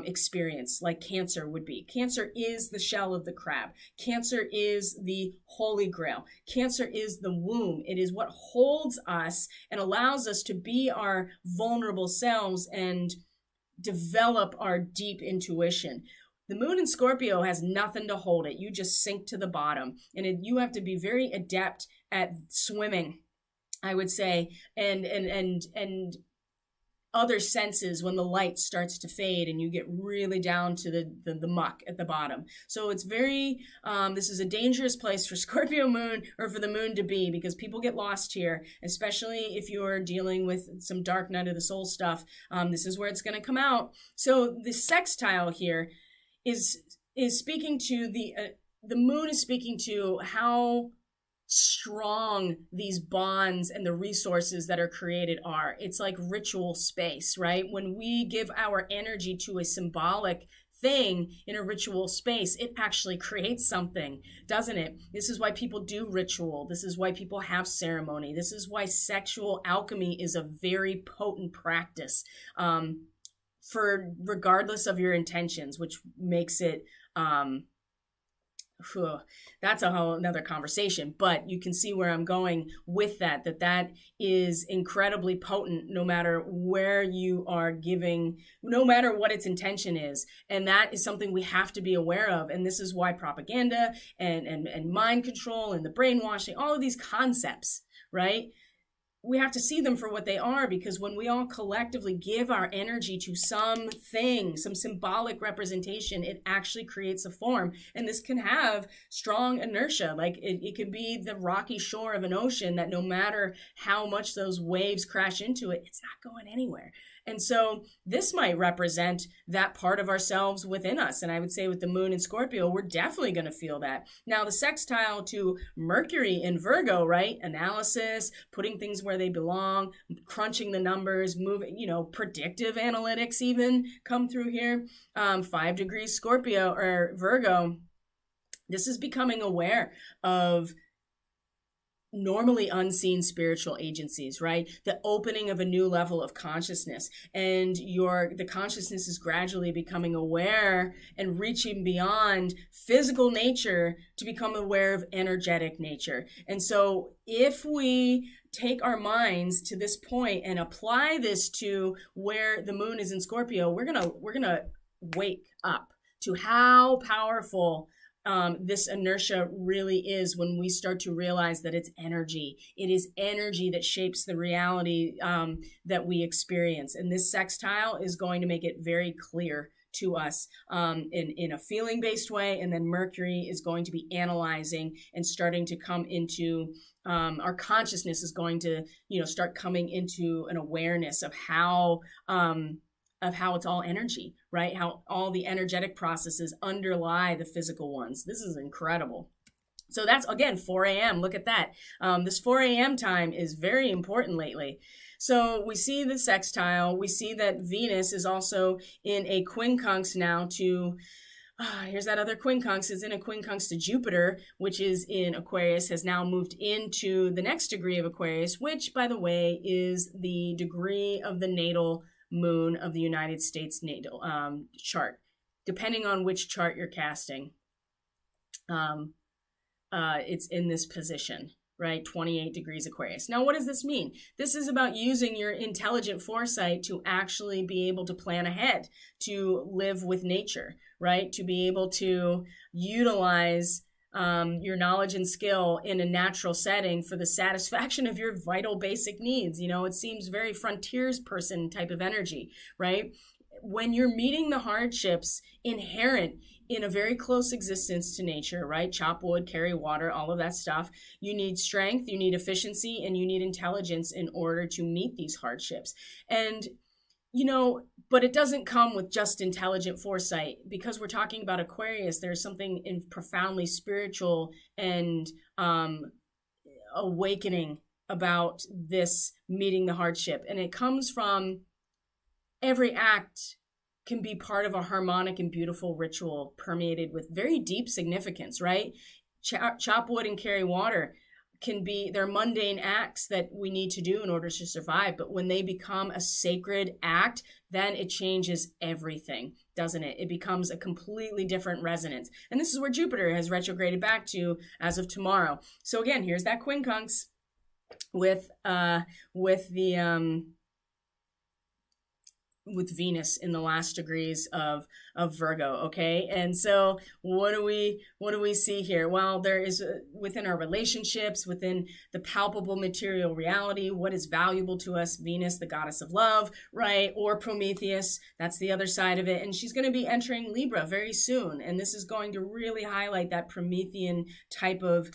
experience like Cancer would be. Cancer is the shell of the crab. Cancer is the holy grail. Cancer is the womb. It is what holds us and allows us to be our vulnerable selves and develop our deep intuition. The moon in Scorpio has nothing to hold it. You just sink to the bottom, and you have to be very adept at swimming, I would say, and other senses when the light starts to fade and you get really down to the muck at the bottom. So it's very, this is a dangerous place for Scorpio moon or for the moon to be because people get lost here, especially if you're dealing with some dark night of the soul stuff. This is where it's going to come out. So the sextile here is speaking to the moon is speaking to how strong these bonds and the resources that are created are. It's like ritual space, right? When we give our energy to a symbolic thing in a ritual space, it actually creates something, doesn't it? This is why people do ritual. This is why people have ceremony. This is why sexual alchemy is a very potent practice, for regardless of your intentions, which makes it that's a whole another conversation, but you can see where I'm going with that is incredibly potent no matter where you are giving, no matter what its intention is. And that is something we have to be aware of. And this is why propaganda and mind control and the brainwashing, all of these concepts, right? We have to see them for what they are, because when we all collectively give our energy to something, some symbolic representation, it actually creates a form. And this can have strong inertia. Like it could be the rocky shore of an ocean that no matter how much those waves crash into it, it's not going anywhere. And so this might represent that part of ourselves within us. And I would say with the moon in Scorpio, we're definitely going to feel that. Now, the sextile to Mercury in Virgo, right? Analysis, putting things where they belong, crunching the numbers, moving, predictive analytics even come through here. 5 degrees Scorpio or Virgo. This is becoming aware of normally unseen spiritual agencies, right? The opening of a new level of consciousness, and the consciousness is gradually becoming aware and reaching beyond physical nature to become aware of energetic nature. And so if we take our minds to this point and apply this to where the moon is in Scorpio, we're gonna wake up to how powerful this inertia really is when we start to realize that it's energy. It is energy that shapes the reality that we experience. And this sextile is going to make it very clear to us in a feeling-based way. And then Mercury is going to be analyzing and starting to come into our consciousness is going to, start coming into an awareness of how it's all energy, right? How all the energetic processes underlie the physical ones. This is incredible. So that's, again, 4 a.m. Look at that. This 4 a.m. time is very important lately. So we see the sextile. We see that Venus is also in a quincunx now to... here's that other quincunx. Is in a quincunx to Jupiter, which is in Aquarius, has now moved into the next degree of Aquarius, which, by the way, is the degree of the natal moon of the United States natal chart. Depending on which chart you're casting, it's in this position, right? 28 degrees Aquarius. Now, what does this mean? This is about using your intelligent foresight to actually be able to plan ahead, to live with nature, right? To be able to utilize your knowledge and skill in a natural setting for the satisfaction of your vital basic needs. It seems very frontiers person type of energy, right? When you're meeting the hardships inherent in a very close existence to nature, right? Chop wood, carry water, all of that stuff. You need strength, you need efficiency, and you need intelligence in order to meet these hardships. And but it doesn't come with just intelligent foresight. Because we're talking about Aquarius, there's something profoundly spiritual and awakening about this meeting the hardship. And it comes from every act can be part of a harmonic and beautiful ritual permeated with very deep significance, right? Chop wood and carry water they're mundane acts that we need to do in order to survive. But when they become a sacred act, then it changes everything, doesn't it? It becomes a completely different resonance. And this is where Jupiter has retrograded back to as of tomorrow. So again, here's that quincunx with Venus in the last degrees of Virgo, okay? And so what do we see here? Well, there is within our relationships, within the palpable material reality, what is valuable to us, Venus, the goddess of love, right? Or Prometheus, that's the other side of it. And she's going to be entering Libra very soon. And this is going to really highlight that Promethean type of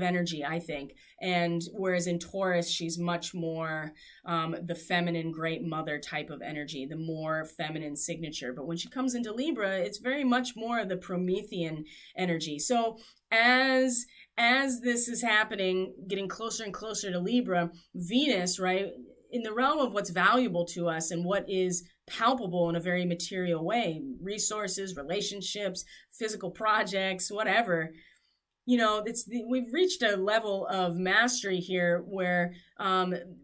energy, I think. And whereas in Taurus, she's much more the feminine great mother type of energy, the more feminine signature. But when she comes into Libra, it's very much more of the Promethean energy. So as this is happening, getting closer and closer to Libra, Venus, right, in the realm of what's valuable to us and what is palpable in a very material way, resources, relationships, physical projects, whatever, we've reached a level of mastery here where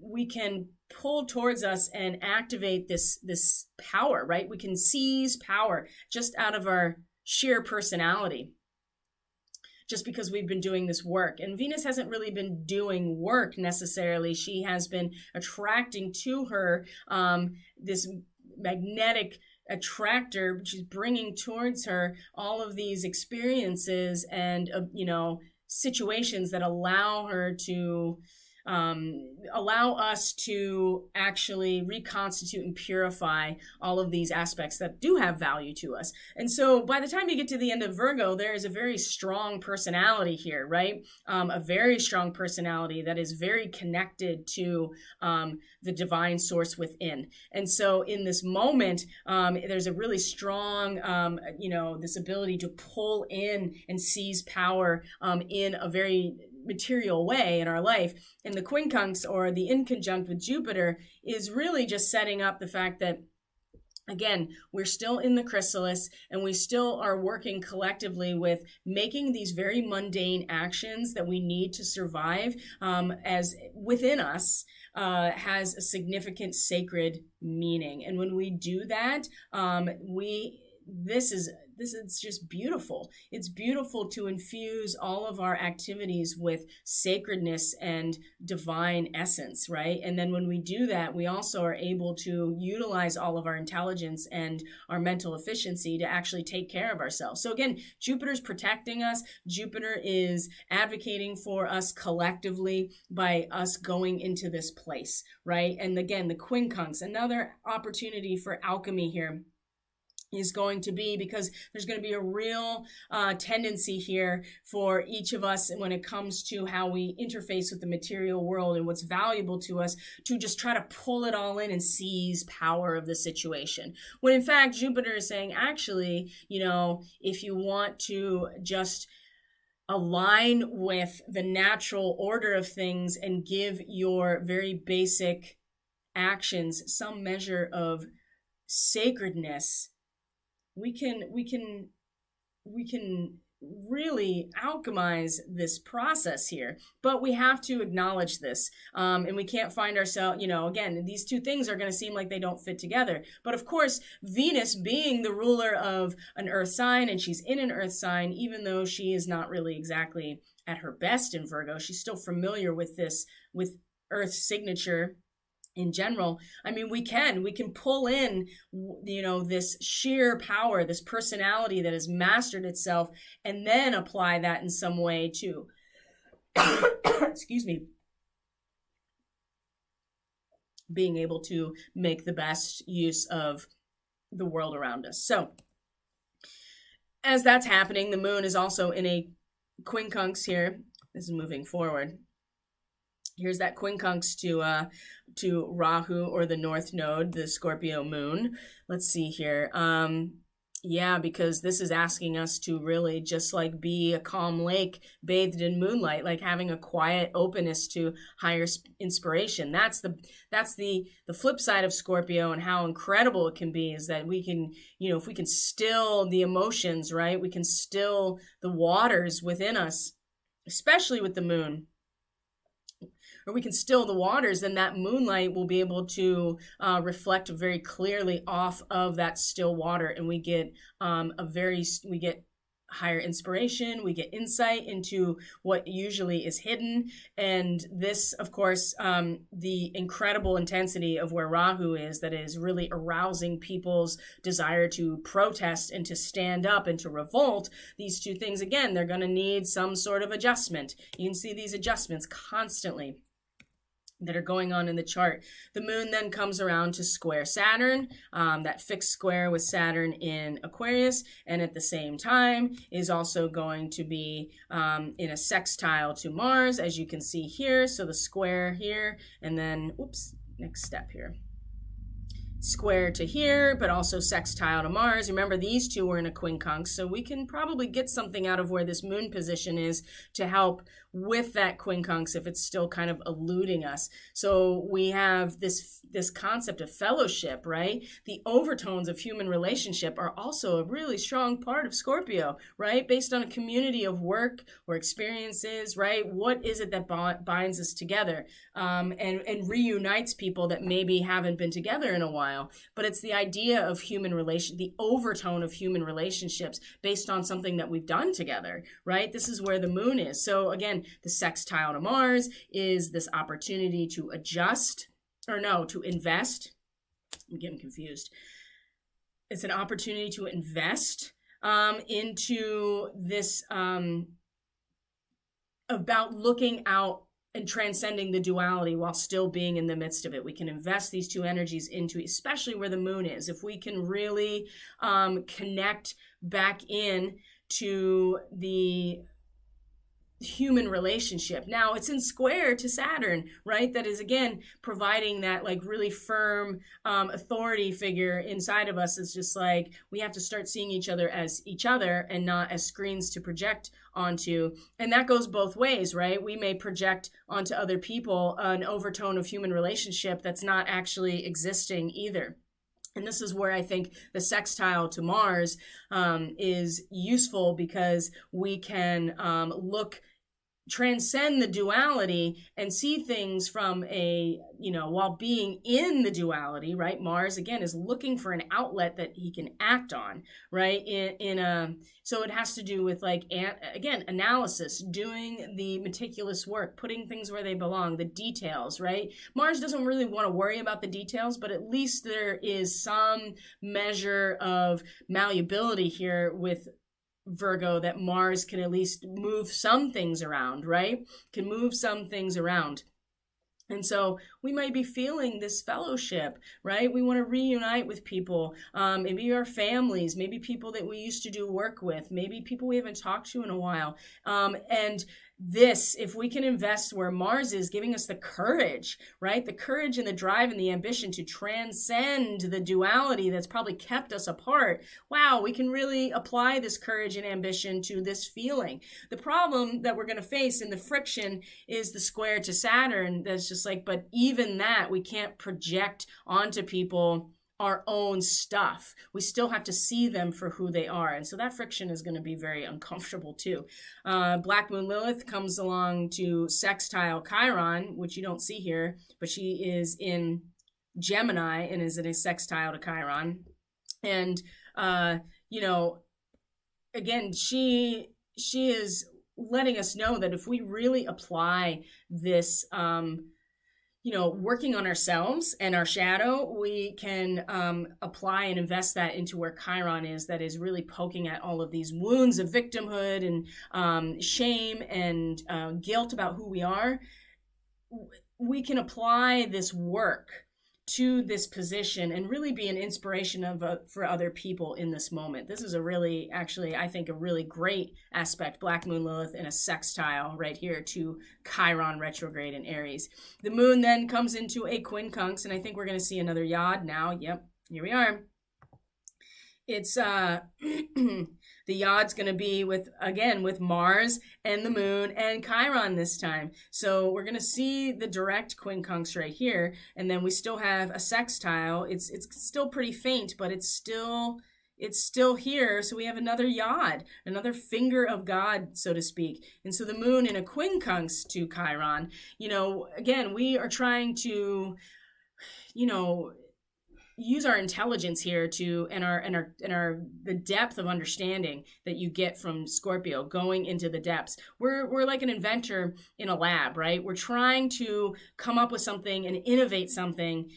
we can pull towards us and activate this power, right? We can seize power just out of our sheer personality, just because we've been doing this work. And Venus hasn't really been doing work necessarily. She has been attracting to her this magnetic attractor. She's bringing towards her all of these experiences and situations that allow her to allow us to actually reconstitute and purify all of these aspects that do have value to us. And so by the time you get to the end of Virgo, there is a very strong personality here, right? A very strong personality that is very connected to the divine source within. And so in this moment, there's a really strong, this ability to pull in and seize power in a very material way in our life. And the quincunx, or the inconjunct with Jupiter, is really just setting up the fact that again, we're still in the chrysalis, and we still are working collectively with making these very mundane actions that we need to survive, as within us, has a significant sacred meaning. And when we do that, this is just beautiful. It's beautiful to infuse all of our activities with sacredness and divine essence, right? And then when we do that, we also are able to utilize all of our intelligence and our mental efficiency to actually take care of ourselves. So again, Jupiter's protecting us. Jupiter is advocating for us collectively by us going into this place, right? And again, the quincunx, another opportunity for alchemy here, is going to be, because there's going to be a real tendency here for each of us when it comes to how we interface with the material world and what's valuable to us, to just try to pull it all in and seize power of the situation. When in fact, Jupiter is saying, actually, if you want to just align with the natural order of things and give your very basic actions some measure of sacredness, we can really alchemize this process here. But we have to acknowledge this, and we can't find ourselves, again, these two things are going to seem like they don't fit together. But of course, Venus being the ruler of an earth sign, and she's in an earth sign, even though she is not really exactly at her best in Virgo, she's still familiar with this, with Earth's signature in general. I mean, we can pull in, this sheer power, this personality that has mastered itself, and then apply that in some way to, excuse me, being able to make the best use of the world around us. So as that's happening, the moon is also in a quincunx here. This is moving forward. Here's that quincunx to Rahu, or the North Node, the Scorpio moon. Let's see here. Because this is asking us to really just like be a calm lake bathed in moonlight, like having a quiet openness to higher inspiration. That's the flip side of Scorpio, and how incredible it can be is that we can, if we can still the emotions, right? We can still the waters within us, especially with the moon. Or we can still the waters, then that moonlight will be able to reflect very clearly off of that still water, and we get we get higher inspiration, we get insight into what usually is hidden. And this, of course, the incredible intensity of where Rahu is, that is really arousing people's desire to protest and to stand up and to revolt. These two things, again, they're going to need some sort of adjustment. You can see these adjustments constantly that are going on in the chart. The moon then comes around to square Saturn, that fixed square with Saturn in Aquarius, and at the same time is also going to be in a sextile to Mars, as you can see here. So the square here, and then, next step here. Square to here, but also sextile to Mars. Remember, these two were in a quincunx, so we can probably get something out of where this moon position is to help with that quincunx if it's still kind of eluding us. So we have this concept of fellowship, right? The overtones of human relationship are also a really strong part of Scorpio, right? Based on a community of work or experiences, right? What is it that binds us together and reunites people that maybe haven't been together in a while? But it's the idea of the overtone of human relationships based on something that we've done together, right? This is where the moon is. So again, the sextile to Mars is this opportunity to to invest. I'm getting confused. It's an opportunity to invest into this, about looking out and transcending the duality while still being in the midst of it. We can invest these two energies into, especially where the moon is. If we can really connect back in to the human relationship. Now it's in square to Saturn, right? That is, again, providing that like really firm authority figure inside of us. Is just like, we have to start seeing each other as each other and not as screens to project onto. And that goes both ways, right? We may project onto other people an overtone of human relationship that's not actually existing either. And this is where I think the sextile to Mars is useful, because we can transcend the duality and see things from a, while being in the duality, right? Mars, again, is looking for an outlet that he can act on, right? So it has to do with, like, again, analysis, doing the meticulous work, putting things where they belong, the details, right? Mars doesn't really want to worry about the details, but at least there is some measure of malleability here with Virgo, that Mars can at least move some things around, right? Can move some things around. And so we might be feeling this fellowship, right? We want to reunite with people, maybe our families, maybe people that we used to do work with, maybe people we haven't talked to in a while. And this, if we can invest where Mars is, giving us the courage, right? The courage and the drive and the ambition to transcend the duality that's probably kept us apart. Wow, we can really apply this courage and ambition to this feeling. The problem that we're going to face in the friction is the square to Saturn. That's just like, but even that, we can't project onto people our own stuff. We still have to see them for who they are. And so that friction is going to be very uncomfortable too. Black Moon Lilith comes along to sextile Chiron, which you don't see here, but she is in Gemini and is in a sextile to Chiron. And, again, she is letting us know that if we really apply this, working on ourselves and our shadow, we can apply and invest that into where Chiron is, that is really poking at all of these wounds of victimhood and shame and guilt about who we are. We can apply this work to this position and really be an inspiration for other people in this moment. This is I think a really great aspect, Black Moon Lilith in a sextile right here to Chiron retrograde in Aries. The moon then comes into a quincunx, and I think we're going to see another yod now. Yep, here we are. It's the yod's going to be with Mars and the moon and Chiron this time. So we're going to see the direct quincunx right here, and then we still have a sextile. It's still pretty faint, but it's still here. So we have another yod, another finger of God, so to speak. And so the moon in a quincunx to Chiron, again, we are trying to, use our intelligence here the depth of understanding that you get from Scorpio going into the depths. We're like an inventor in a lab, right? We're trying to come up with something and innovate something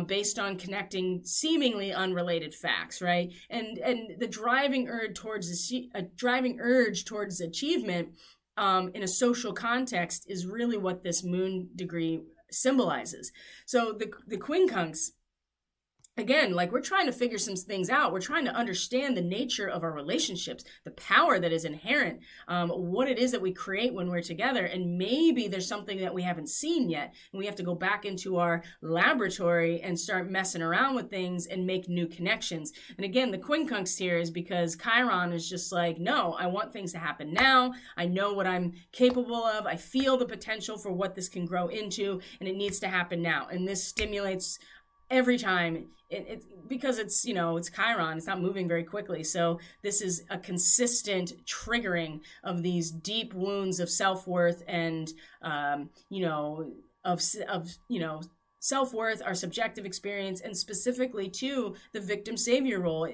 based on connecting seemingly unrelated facts, right? And the driving urge towards achievement in a social context is really what this moon degree symbolizes. So the quincunx, again, like, we're trying to figure some things out. We're trying to understand the nature of our relationships, the power that is inherent, what it is that we create when we're together. And maybe there's something that we haven't seen yet. And we have to go back into our laboratory and start messing around with things and make new connections. And again, the quincunx here is because Chiron is just like, no, I want things to happen now. I know what I'm capable of. I feel the potential for what this can grow into, and it needs to happen now. And this stimulates every time because it's Chiron, it's not moving very quickly. So this is a consistent triggering of these deep wounds of self-worth and, self-worth, our subjective experience, and specifically to the victim savior role.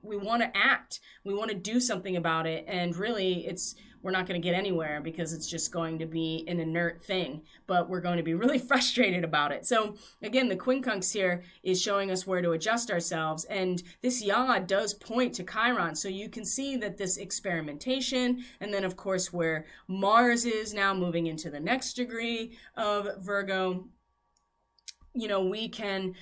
We want to act, we want to do something about it. And really we're not going to get anywhere because it's just going to be an inert thing, but we're going to be really frustrated about it. So again, the quincunx here is showing us where to adjust ourselves. And this yod does point to Chiron. So you can see that this experimentation, and then of course where Mars is now moving into the next degree of Virgo, we can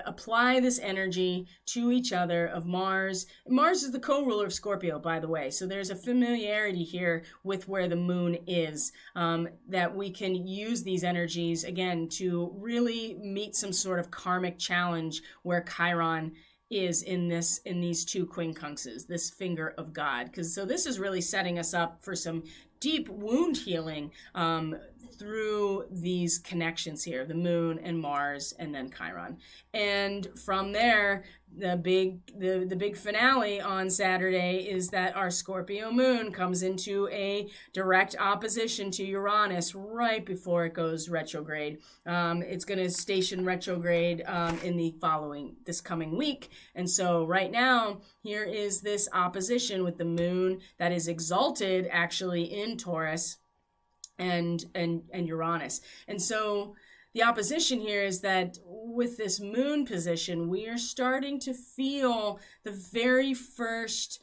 apply this energy to each other of Mars. Mars is the co-ruler of Scorpio, by the way. So there's a familiarity here with where the moon is, that we can use these energies, again, to really meet some sort of karmic challenge where Chiron is in these two quincunxes, this finger of God. So this is really setting us up for some deep wound healing through these connections here, the moon and Mars and then Chiron. And from there, the big finale on Saturday is that our Scorpio moon comes into a direct opposition to Uranus right before it goes retrograde. It's going to station retrograde in this coming week. And so right now, here is this opposition with the moon that is exalted actually in Taurus and Uranus. And so the opposition here is that with this moon position, we are starting to feel the very first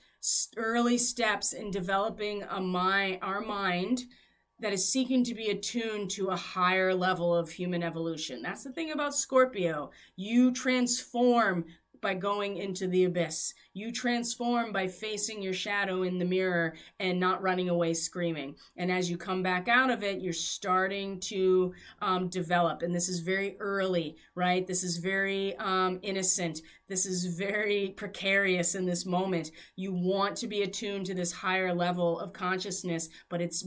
early steps in developing our mind that is seeking to be attuned to a higher level of human evolution. That's the thing about Scorpio. You transform by going into the abyss. You transform by facing your shadow in the mirror and not running away screaming. And as you come back out of it, you're starting to develop. And this is very early, right? This is very innocent. This is very precarious in this moment. You want to be attuned to this higher level of consciousness, but it's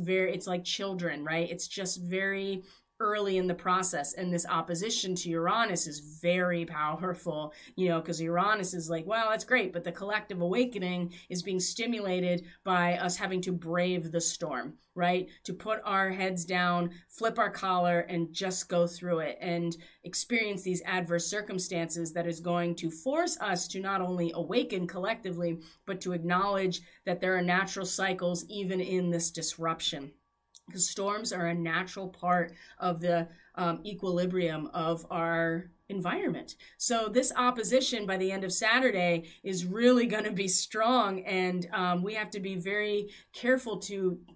like children, right? It's just very early in the process, and this opposition to Uranus is very powerful, because Uranus is like, well, that's great, but the collective awakening is being stimulated by us having to brave the storm, right? To put our heads down, flip our collar, and just go through it and experience these adverse circumstances that is going to force us to not only awaken collectively, but to acknowledge that there are natural cycles even in this disruption. Because storms are a natural part of the equilibrium of our environment. So this opposition by the end of Saturday is really going to be strong, and we have to be very careful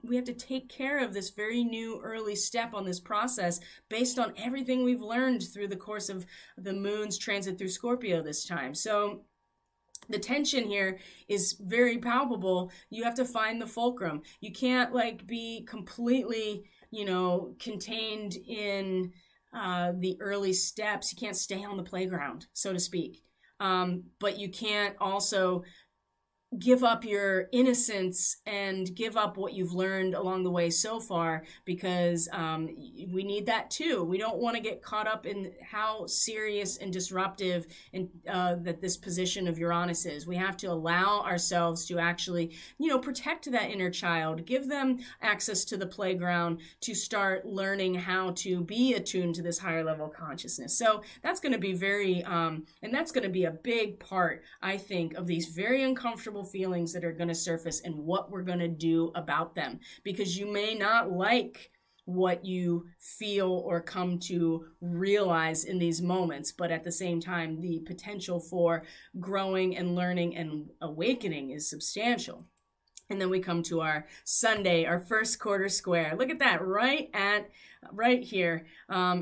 we have to take care of this very new early step on this process based on everything we've learned through the course of the moon's transit through Scorpio this time. So the tension here is very palpable. You have to find the fulcrum. You can't be completely, contained in the early steps. You can't stay on the playground, so to speak. But you can't also give up your innocence and give up what you've learned along the way so far, because we need that too. We don't want to get caught up in how serious and disruptive that this position of Uranus is. We have to allow ourselves to actually, protect that inner child, give them access to the playground to start learning how to be attuned to this higher level consciousness. So that's going to be and that's going to be a big part, I think, of these very uncomfortable feelings that are going to surface and what we're going to do about them, because you may not like what you feel or come to realize in these moments, but at the same time, the potential for growing and learning and awakening is substantial. And then we come to our Sunday, our first quarter square. Look at that, right here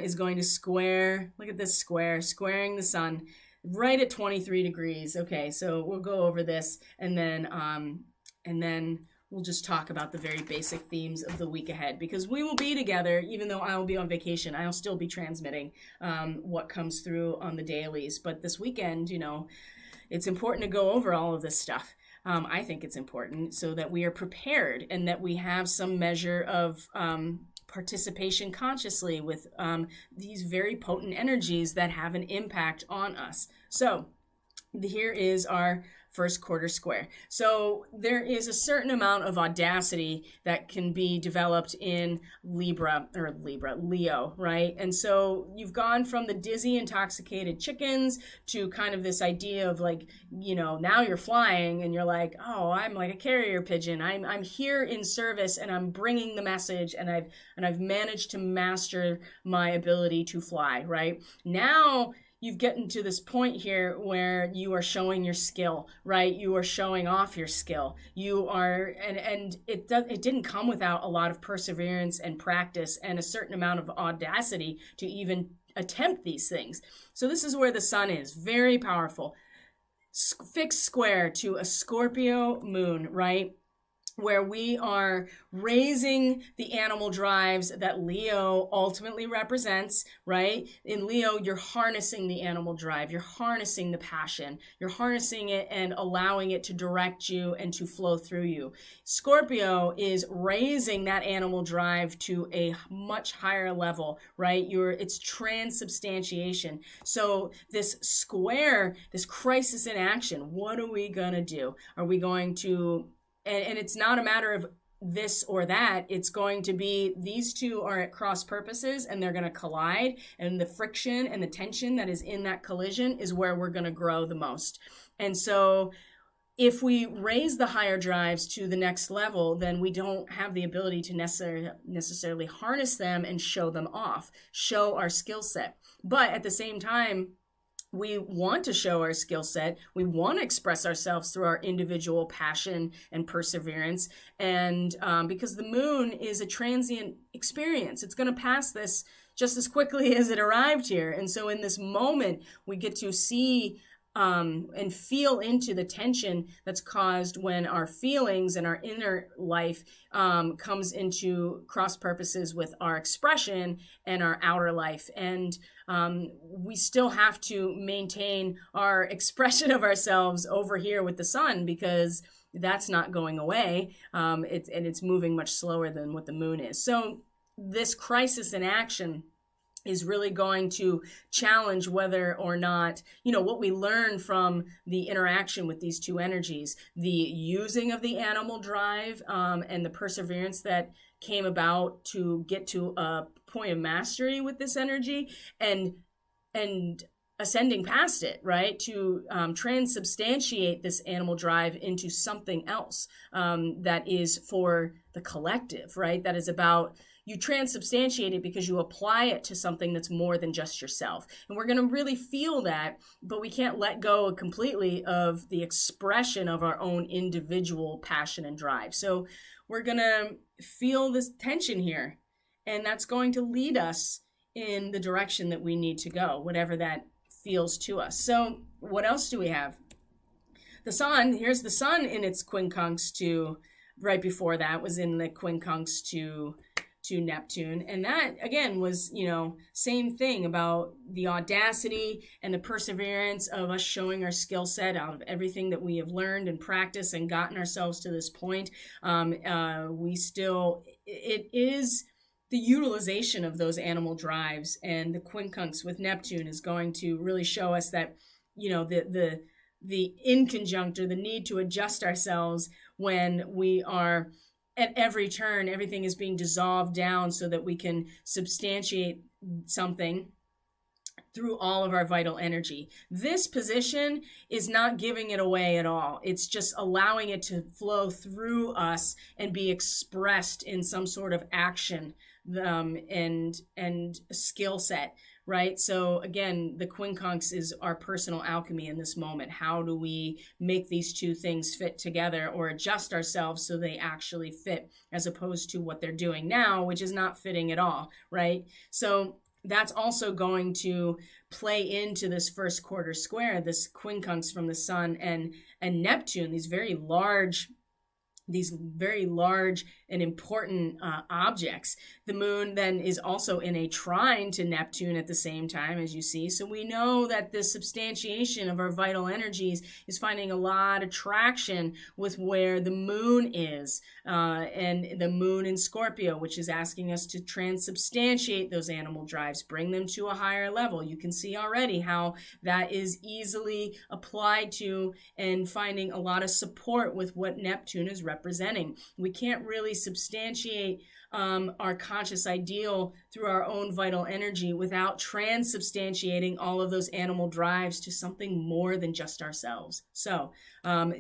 is going to square. Look at this square, squaring the sun right at 23 degrees. Okay, so we'll go over this, and then we'll just talk about the very basic themes of the week ahead, because we will be together. Even though I will be on vacation, I'll still be transmitting what comes through on the dailies. But this weekend, it's important to go over all of this stuff. I think it's important so that we are prepared and that we have some measure of participation consciously with these very potent energies that have an impact on us. So here is our first quarter square. So there is a certain amount of audacity that can be developed in Leo, right? And so you've gone from the dizzy, intoxicated chickens to kind of this idea of now you're flying and you're like, oh, I'm like a carrier pigeon. I'm here in service and I'm bringing the message, and I've managed to master my ability to fly, right? Now you've gotten to this point here where you are showing your skill, right? You are showing off your skill. You are, and it didn't come without a lot of perseverance and practice and a certain amount of audacity to even attempt these things. So this is where the sun is, very powerful. Fixed square to a Scorpio moon, right? where we are raising the animal drives that Leo ultimately represents, right? In Leo, you're harnessing the animal drive, you're harnessing the passion, you're harnessing it and allowing it to direct you and to flow through you. Scorpio is raising that animal drive to a much higher level, right? It's transubstantiation. So this square, this crisis in action, what are we gonna do? Are we going to and it's not a matter of this or that. It's going to be these two are at cross purposes and they're going to collide. And the friction and the tension that is in that collision is where we're going to grow the most. And so if we raise the higher drives to the next level, then we don't have the ability to necessarily harness them and show them off, show our skill set. But at the same time, we want to show our skill set. We want to express ourselves through our individual passion and perseverance. And because the moon is a transient experience, it's going to pass this just as quickly as it arrived here. And so in this moment, we get to see and feel into the tension that's caused when our feelings and our inner life comes into cross purposes with our expression and our outer life. And we still have to maintain our expression of ourselves over here with the sun, because that's not going away. It's moving much slower than what the moon is. So this crisis in action is really going to challenge whether or not, what we learn from the interaction with these two energies, the using of the animal drive and the perseverance that came about to get to a point of mastery with this energy, and ascending past it, right? To transubstantiate this animal drive into something else that is for the collective, right? That is about, you transubstantiate it because you apply it to something that's more than just yourself. And we're going to really feel that, but we can't let go completely of the expression of our own individual passion and drive. So we're going to feel this tension here, and that's going to lead us in the direction that we need to go, whatever that feels to us. So what else do we have? The sun, here's the sun in its quincunx to, right before that was in the quincunx to Neptune. And that, again, was, same thing about the audacity and the perseverance of us showing our skill set out of everything that we have learned and practiced and gotten ourselves to this point. It is the utilization of those animal drives, and the quincunx with Neptune is going to really show us that, the inconjunct, or the need to adjust ourselves when we are at every turn, everything is being dissolved down so that we can substantiate something through all of our vital energy. This position is not giving it away at all. It's just allowing it to flow through us and be expressed in some sort of action and skill set, right? So again, the quincunx is our personal alchemy in this moment. How do we make these two things fit together, or adjust ourselves so they actually fit, as opposed to what they're doing now, which is not fitting at all, right? So that's also going to play into this first quarter square, this quincunx from the sun and Neptune, these very large and important objects. The moon then is also in a trine to Neptune at the same time, as you see. So we know that the substantiation of our vital energies is finding a lot of traction with where the moon is, and the moon in Scorpio, which is asking us to transubstantiate those animal drives, bring them to a higher level. You can see already how that is easily applied to and finding a lot of support with what Neptune is representing. We can't really substantiate our conscious ideal through our own vital energy without transubstantiating all of those animal drives to something more than just ourselves. So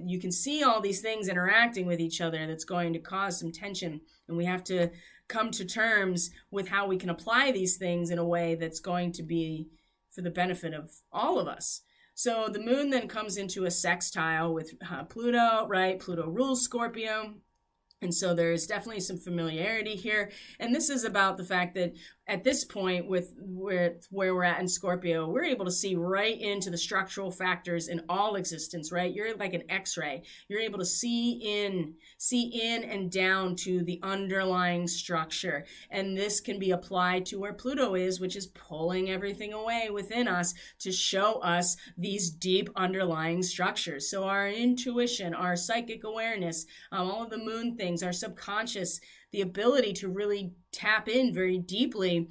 you can see all these things interacting with each other that's going to cause some tension, and we have to come to terms with how we can apply these things in a way that's going to be for the benefit of all of us. So the moon then comes into a sextile with Pluto, right? Pluto rules Scorpio. And so there's definitely some familiarity here. And this is about the fact that at this point, with where we're at in Scorpio, we're able to see right into the structural factors in all existence, right? You're like an X-ray. You're able to see in and down to the underlying structure. And this can be applied to where Pluto is, which is pulling everything away within us to show us these deep underlying structures. So our intuition, our psychic awareness, all of the moon things, our subconscious, the ability to really tap in very deeply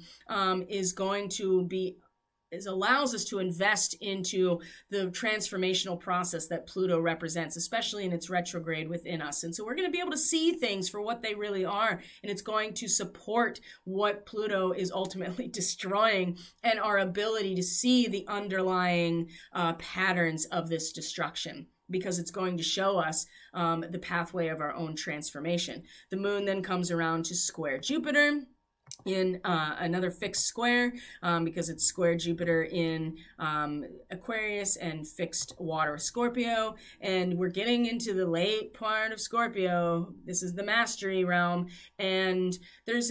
allows us to invest into the transformational process that Pluto represents, especially in its retrograde within us. And so we're going to be able to see things for what they really are, and it's going to support what Pluto is ultimately destroying and our ability to see the underlying patterns of this destruction, because it's going to show us the pathway of our own transformation. The moon then comes around to square Jupiter in another fixed square, because it's square Jupiter in Aquarius and fixed water Scorpio. And we're getting into the late part of Scorpio. This is the mastery realm. And there's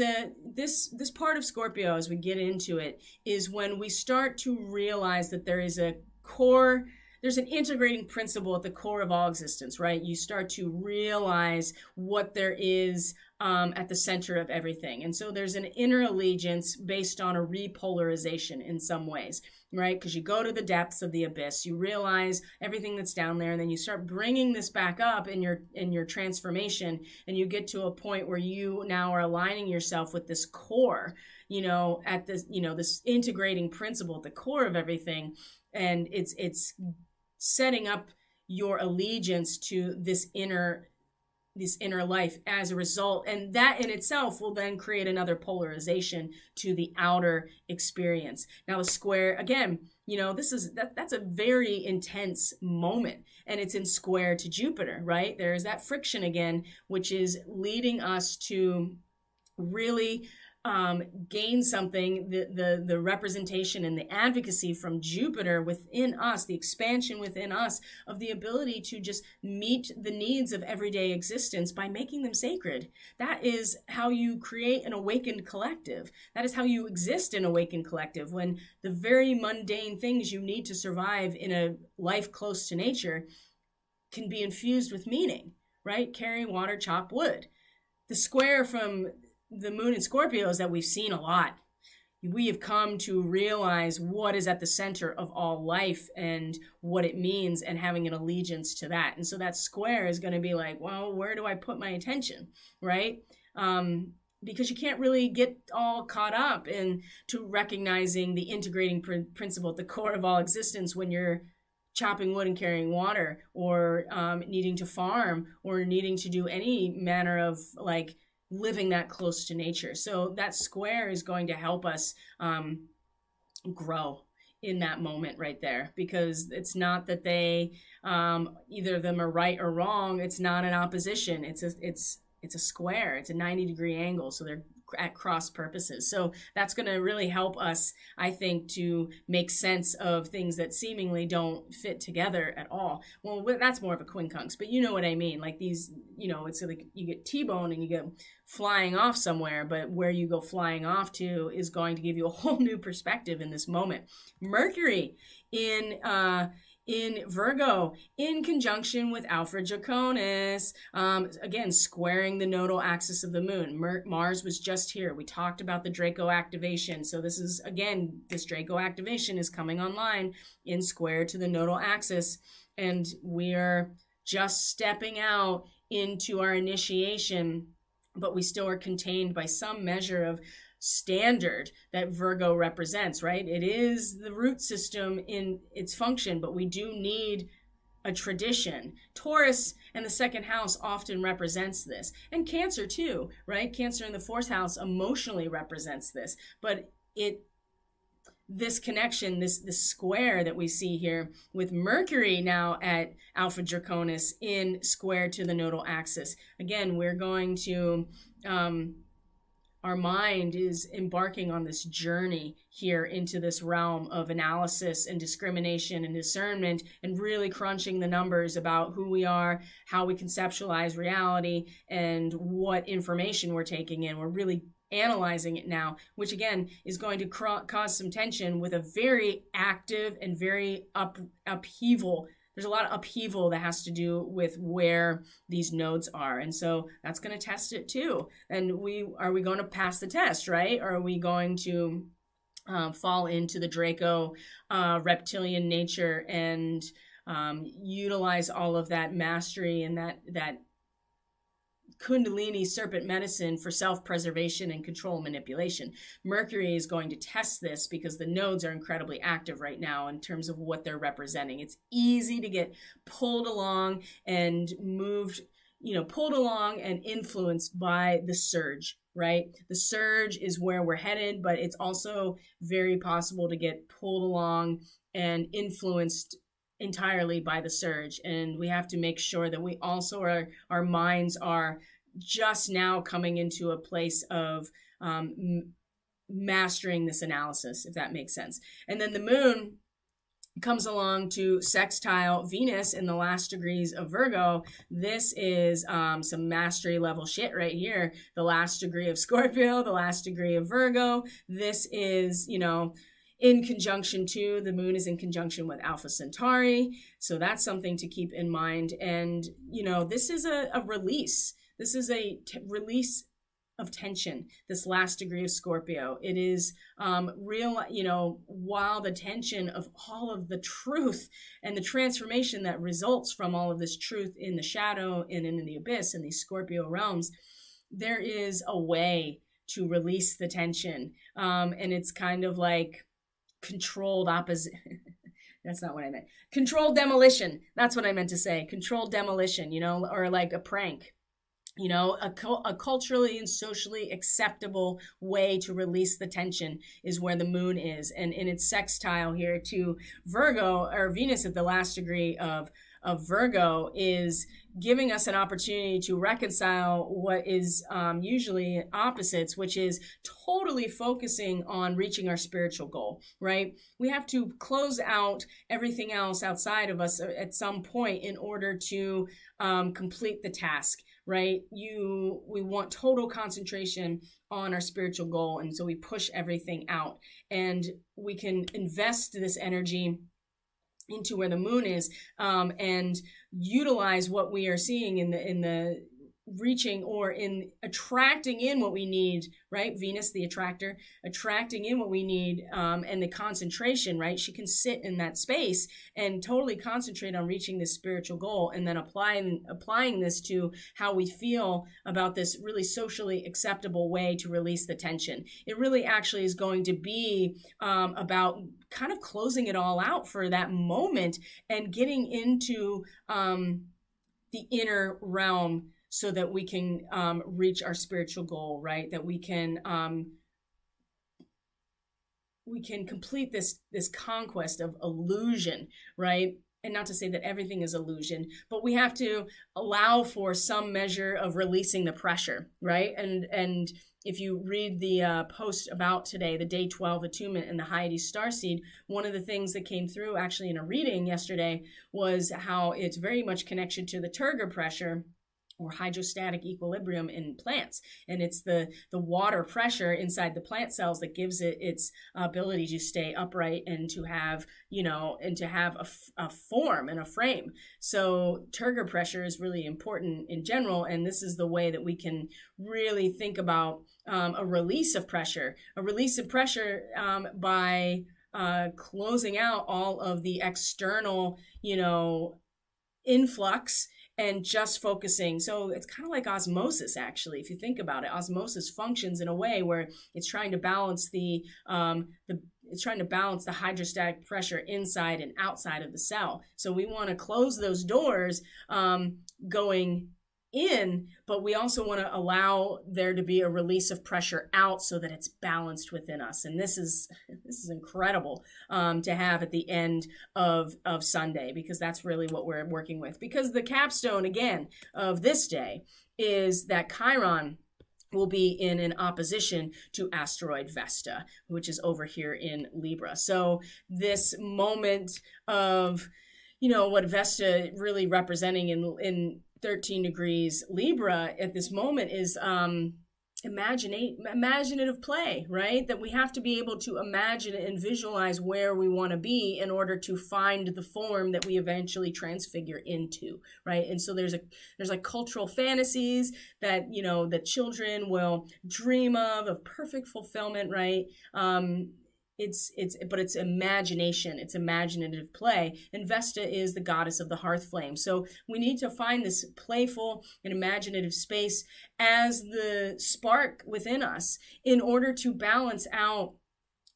this part of Scorpio, as we get into it, is when we start to realize that there's an integrating principle at the core of all existence, right? You start to realize what there is at the center of everything. And so there's an inner allegiance based on a repolarization in some ways, right? Because you go to the depths of the abyss, you realize everything that's down there, and then you start bringing this back up in your transformation, and you get to a point where you now are aligning yourself with this core, at this, this integrating principle at the core of everything. And it's setting up your allegiance to this inner life as a result. And that in itself will then create another polarization to the outer experience. Now the square, again, that's a very intense moment, and it's in square to Jupiter, right? There's that friction again, which is leading us to really gain something, the representation and the advocacy from Jupiter within us, the expansion within us of the ability to just meet the needs of everyday existence by making them sacred. That is how you create an awakened collective. That is how you exist in awakened collective, when the very mundane things you need to survive in a life close to nature can be infused with meaning, right? Carry water, chop wood. The square from the moon in Scorpio is that we've seen a lot. We have come to realize what is at the center of all life and what it means, and having an allegiance to that. And so that square is going to be like, well, where do I put my attention, right? Because you can't really get all caught up into recognizing the integrating principle at the core of all existence when you're chopping wood and carrying water, or needing to farm, or needing to do any manner of living that close to nature. So that square is going to help us grow in that moment right there, because it's not that they either of them are right or wrong. It's not an opposition. It's a square. It's a 90-degree angle. So they're at cross purposes. So that's going to really help us, I think, to make sense of things that seemingly don't fit together at all. Well, that's more of a quincunx, but you know what I mean? Like these, it's like you get T-bone and you get flying off somewhere, but where you go flying off to is going to give you a whole new perspective in this moment. Mercury in Virgo, in conjunction with Alpha Draconis, again, squaring the nodal axis of the moon. Mars was just here. We talked about the Draco activation. So this Draco activation is coming online in square to the nodal axis. And we are just stepping out into our initiation, but we still are contained by some measure of standard that Virgo represents, right? It is the root system in its function, but we do need a tradition. Taurus and the second house often represents this, and Cancer too, right? Cancer in the fourth house emotionally represents this, but this connection, this square that we see here with Mercury now at Alpha Draconis in square to the nodal axis. Again, we're going to our mind is embarking on this journey here into this realm of analysis and discrimination and discernment, and really crunching the numbers about who we are, how we conceptualize reality, and what information we're taking in. We're really analyzing it now, which again is going to cause some tension with a very active and very upheaval. There's a lot of upheaval that has to do with where these nodes are. And so that's going to test it too. And are we going to pass the test, right? Or are we going to fall into the Draco reptilian nature and utilize all of that mastery and that Kundalini serpent medicine for self-preservation and control manipulation? Mercury is going to test this because the nodes are incredibly active right now in terms of what they're representing. It's easy to get pulled along and moved, pulled along and influenced by the surge, right? The surge is where we're headed, but it's also very possible to get pulled along and influenced entirely by the surge. And we have to make sure that we also our minds are just now coming into a place of mastering this analysis, if that makes sense. And then the moon comes along to sextile Venus in the last degrees of Virgo. This is some mastery level shit right here. The last degree of Scorpio, the last degree of Virgo. This is, in conjunction to, the moon is in conjunction with Alpha Centauri. So that's something to keep in mind. And, this is a release. This is a release of tension, this last degree of Scorpio. It is real, while the tension of all of the truth and the transformation that results from all of this truth in the shadow and in the abyss and these Scorpio realms, there is a way to release the tension. And it's kind of like controlled opposite. That's not what I meant. Controlled demolition. That's what I meant to say. Controlled demolition, or like a prank. A culturally and socially acceptable way to release the tension is where the moon is. And in its sextile here to Virgo, or Venus at the last degree of Virgo, is giving us an opportunity to reconcile what is usually opposites, which is totally focusing on reaching our spiritual goal, right? We have to close out everything else outside of us at some point in order to complete the task, right? We want total concentration on our spiritual goal. And so we push everything out, and we can invest this energy into where the moon is, and utilize what we are seeing in the reaching or in attracting in what we need, right? Venus, the attractor, attracting in what we need, and the concentration, right? She can sit in that space and totally concentrate on reaching this spiritual goal, and then applying this to how we feel about this really socially acceptable way to release the tension. It really actually is going to be about kind of closing it all out for that moment and getting into the inner realm, so that we can reach our spiritual goal, right? That we can complete this conquest of illusion, right? And not to say that everything is illusion, but we have to allow for some measure of releasing the pressure, right? And if you read the post about today, the day 12 attunement and the Hyades starseed, one of the things that came through actually in a reading yesterday was how it's very much connection to the turgor pressure, or hydrostatic equilibrium in plants. And it's the water pressure inside the plant cells that gives it its ability to stay upright and to have, a form and a frame. So turgor pressure is really important in general. And this is the way that we can really think about a release of pressure by closing out all of the external, influx, and just focusing. So it's kind of like osmosis, actually, if you think about it. Osmosis functions in a way where it's trying to balance the hydrostatic pressure inside and outside of the cell. So we want to close those doors going in, but we also want to allow there to be a release of pressure out so that it's balanced within us. And this is incredible to have at the end of Sunday, because that's really what we're working with. Because the capstone, again, of this day is that Chiron will be in an opposition to asteroid Vesta, which is over here in Libra. So this moment of, what Vesta really representing in 13 degrees Libra at this moment is imaginative play, right? That we have to be able to imagine and visualize where we want to be in order to find the form that we eventually transfigure into, right? And so there's like cultural fantasies that, that children will dream of perfect fulfillment, right? But it's imagination, it's imaginative play. And Vesta is the goddess of the hearth flame. So we need to find this playful and imaginative space as the spark within us in order to balance out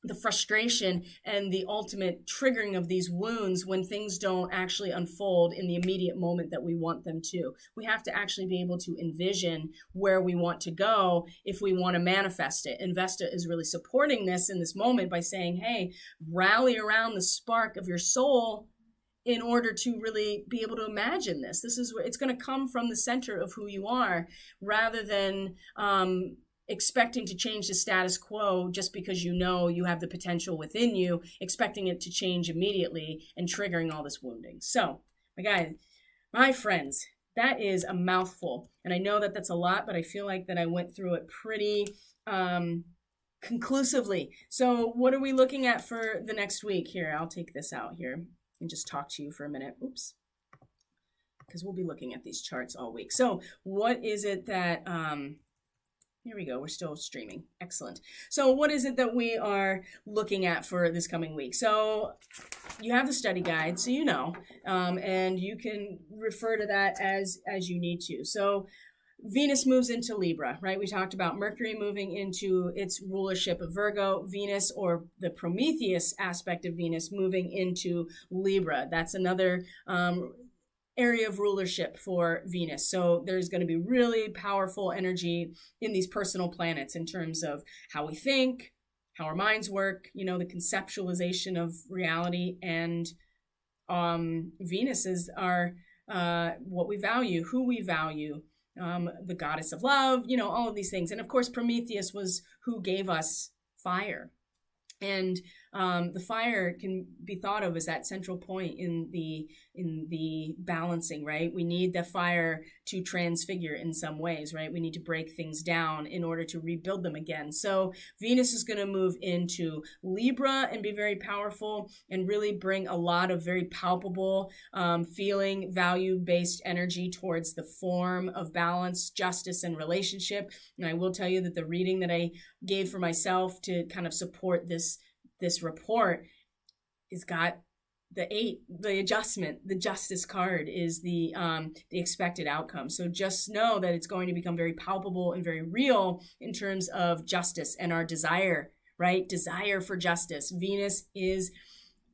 the frustration and the ultimate triggering of these wounds when things don't actually unfold in the immediate moment that we want them to. We have to actually be able to envision where we want to go if we want to manifest it. And Vesta is really supporting this in this moment by saying, hey, rally around the spark of your soul in order to really be able to imagine this. This is where it's going to come from the center of who you are, rather than expecting to change the status quo just because you have the potential within you, expecting it to change immediately and triggering all this wounding. So, my friends, that is a mouthful. And I know that that's a lot, but I feel like that I went through it pretty conclusively. So what are we looking at for the next week? Here, I'll take this out here and just talk to you for a minute. Oops. Because we'll be looking at these charts all week. So what is it that... Here we go. We're still streaming. Excellent. So what is it that we are looking at for this coming week? So you have the study guide, so and you can refer to that as you need to. So Venus moves into Libra, right? We talked about Mercury moving into its rulership of Virgo, Venus, or the Prometheus aspect of Venus, moving into Libra. That's another area of rulership for Venus. So there's going to be really powerful energy in these personal planets in terms of how we think, how our minds work, the conceptualization of reality. And Venus is our what we value, who we value, the goddess of love, all of these things. And of course, Prometheus was who gave us fire. And the fire can be thought of as that central point in the balancing, right? We need the fire to transfigure in some ways, right? We need to break things down in order to rebuild them again. So Venus is going to move into Libra and be very powerful and really bring a lot of very palpable feeling, value-based energy towards the form of balance, justice, and relationship. And I will tell you that the reading that I gave for myself to kind of support this report has got the 8, the adjustment, the justice card is the expected outcome. So just know that it's going to become very palpable and very real in terms of justice and our desire, right? Desire for justice. Venus is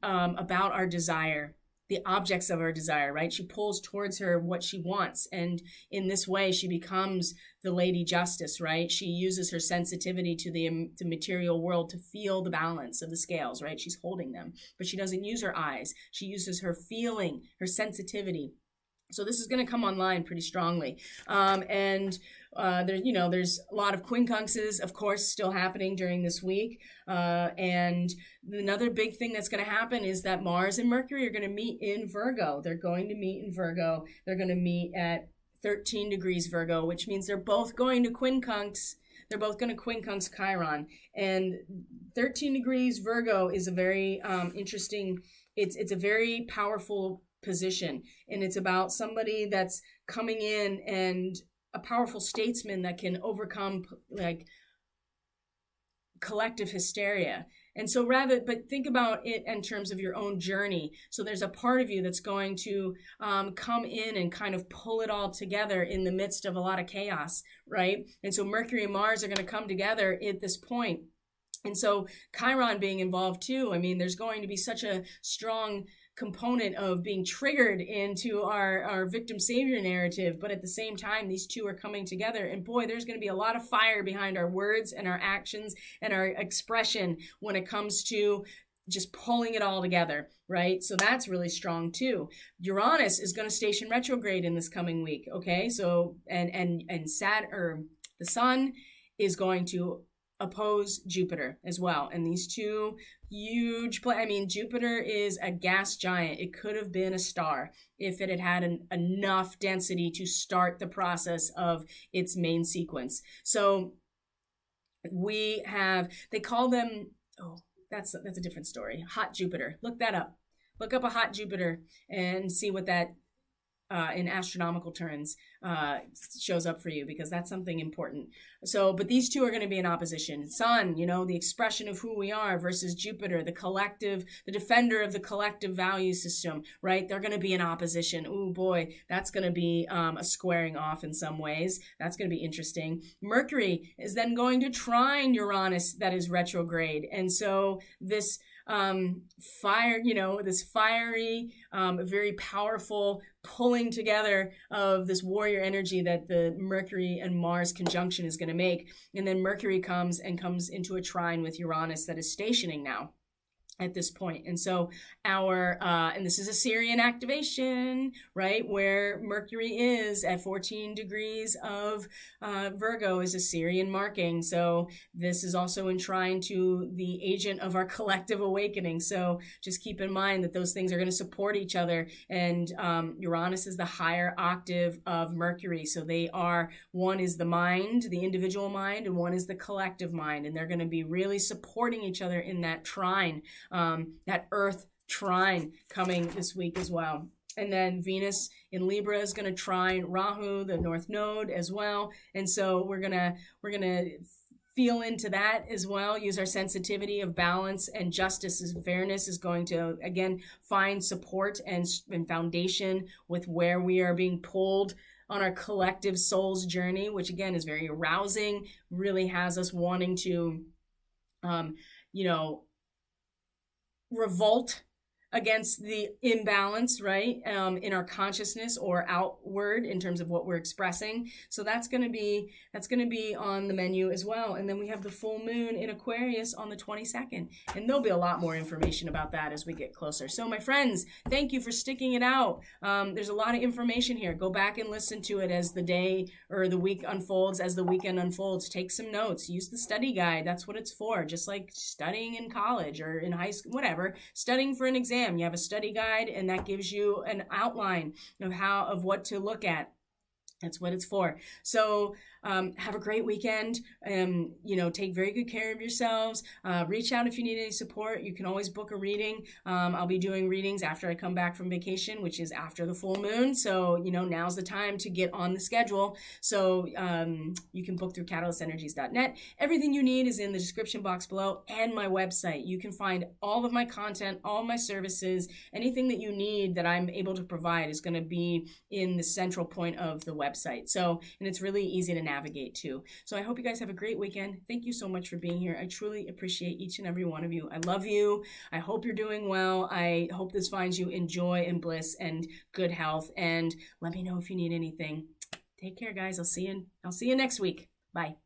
about our desire, the objects of our desire, right? She pulls towards her what she wants. And in this way, she becomes the Lady Justice, right? She uses her sensitivity to the material world to feel the balance of the scales, right? She's holding them, but she doesn't use her eyes. She uses her feeling, her sensitivity. So this is going to come online pretty strongly. There's a lot of quincunxes, of course, still happening during this week. And another big thing that's going to happen is that Mars and Mercury are going to meet in Virgo. They're going to meet in Virgo. They're going to meet at 13 degrees Virgo, which means they're both going to quincunx. They're both going to quincunx Chiron. And 13 degrees Virgo is a very interesting, it's a very powerful position, and it's about somebody that's coming in and a powerful statesman that can overcome like collective hysteria. And so but think about it in terms of your own journey. So there's a part of you that's going to come in and kind of pull it all together in the midst of a lot of chaos, right? And so Mercury and Mars are going to come together at this point. And so Chiron being involved too, there's going to be such a strong component of being triggered into our victim savior narrative, but at the same time these two are coming together, and boy, there's going to be a lot of fire behind our words and our actions and our expression when it comes to just pulling it all together, right? So that's really strong too. Uranus is going to station retrograde in this coming week, okay? So and Saturn, or the sun, is going to oppose Jupiter as well. And these two huge Jupiter is a gas giant. It could have been a star if it had had enough density to start the process of its main sequence. So they call them, oh, that's a different story. Hot Jupiter. Look that up. Look up a hot Jupiter and see what that in astronomical terms shows up for you, because that's something important. So, but these two are going to be in opposition. Sun, the expression of who we are, versus Jupiter, the collective, the defender of the collective value system, right? They're going to be in opposition. Oh boy, that's going to be a squaring off in some ways. That's going to be interesting. Mercury is then going to trine Uranus, that is retrograde. And so this this fiery, very powerful pulling together of this warrior energy that the Mercury and Mars conjunction is going to make. And then Mercury comes into a trine with Uranus that is stationing now at this point. And so and this is a Sirian activation, right? Where Mercury is at 14 degrees of Virgo is a Sirian marking. So this is also in trine to the agent of our collective awakening. So just keep in mind that those things are going to support each other. And Uranus is the higher octave of Mercury. So one is the mind, the individual mind, and one is the collective mind. And they're going to be really supporting each other in that trine. That Earth trine coming this week as well. And then Venus in Libra is going to trine Rahu, the North Node, as well. And so we're gonna feel into that as well. Use our sensitivity of balance and justice. As fairness is going to again find support and foundation with where we are being pulled on our collective soul's journey, which again is very arousing. Really has us wanting to, revolt against the imbalance, right, in our consciousness or outward in terms of what we're expressing. So that's going to be on the menu as well. And then we have the full moon in Aquarius on the 22nd, and there'll be a lot more information about that as we get closer. So my friends, thank you for sticking it out. There's a lot of information here. Go back and listen to it as the day or the week unfolds, as the weekend unfolds. Take some notes. Use the study guide. That's what it's for. Just like studying in college or in high school, whatever, studying for an exam. You have a study guide, and that gives you an outline of what to look at. That's what it's for. So have a great weekend. Take very good care of yourselves. Reach out if you need any support. You can always book a reading. I'll be doing readings after I come back from vacation, which is after the full moon. So, now's the time to get on the schedule. So you can book through catalystenergies.net. Everything you need is in the description box below and my website. You can find all of my content, all of my services, anything that you need that I'm able to provide is going to be in the central point of the website. So, and it's really easy to navigate too. So I hope you guys have a great weekend. Thank you so much for being here. I truly appreciate each and every one of you. I love you. I hope you're doing well. I hope this finds you in joy and bliss and good health. And let me know if you need anything. Take care, guys. I'll see you next week. Bye.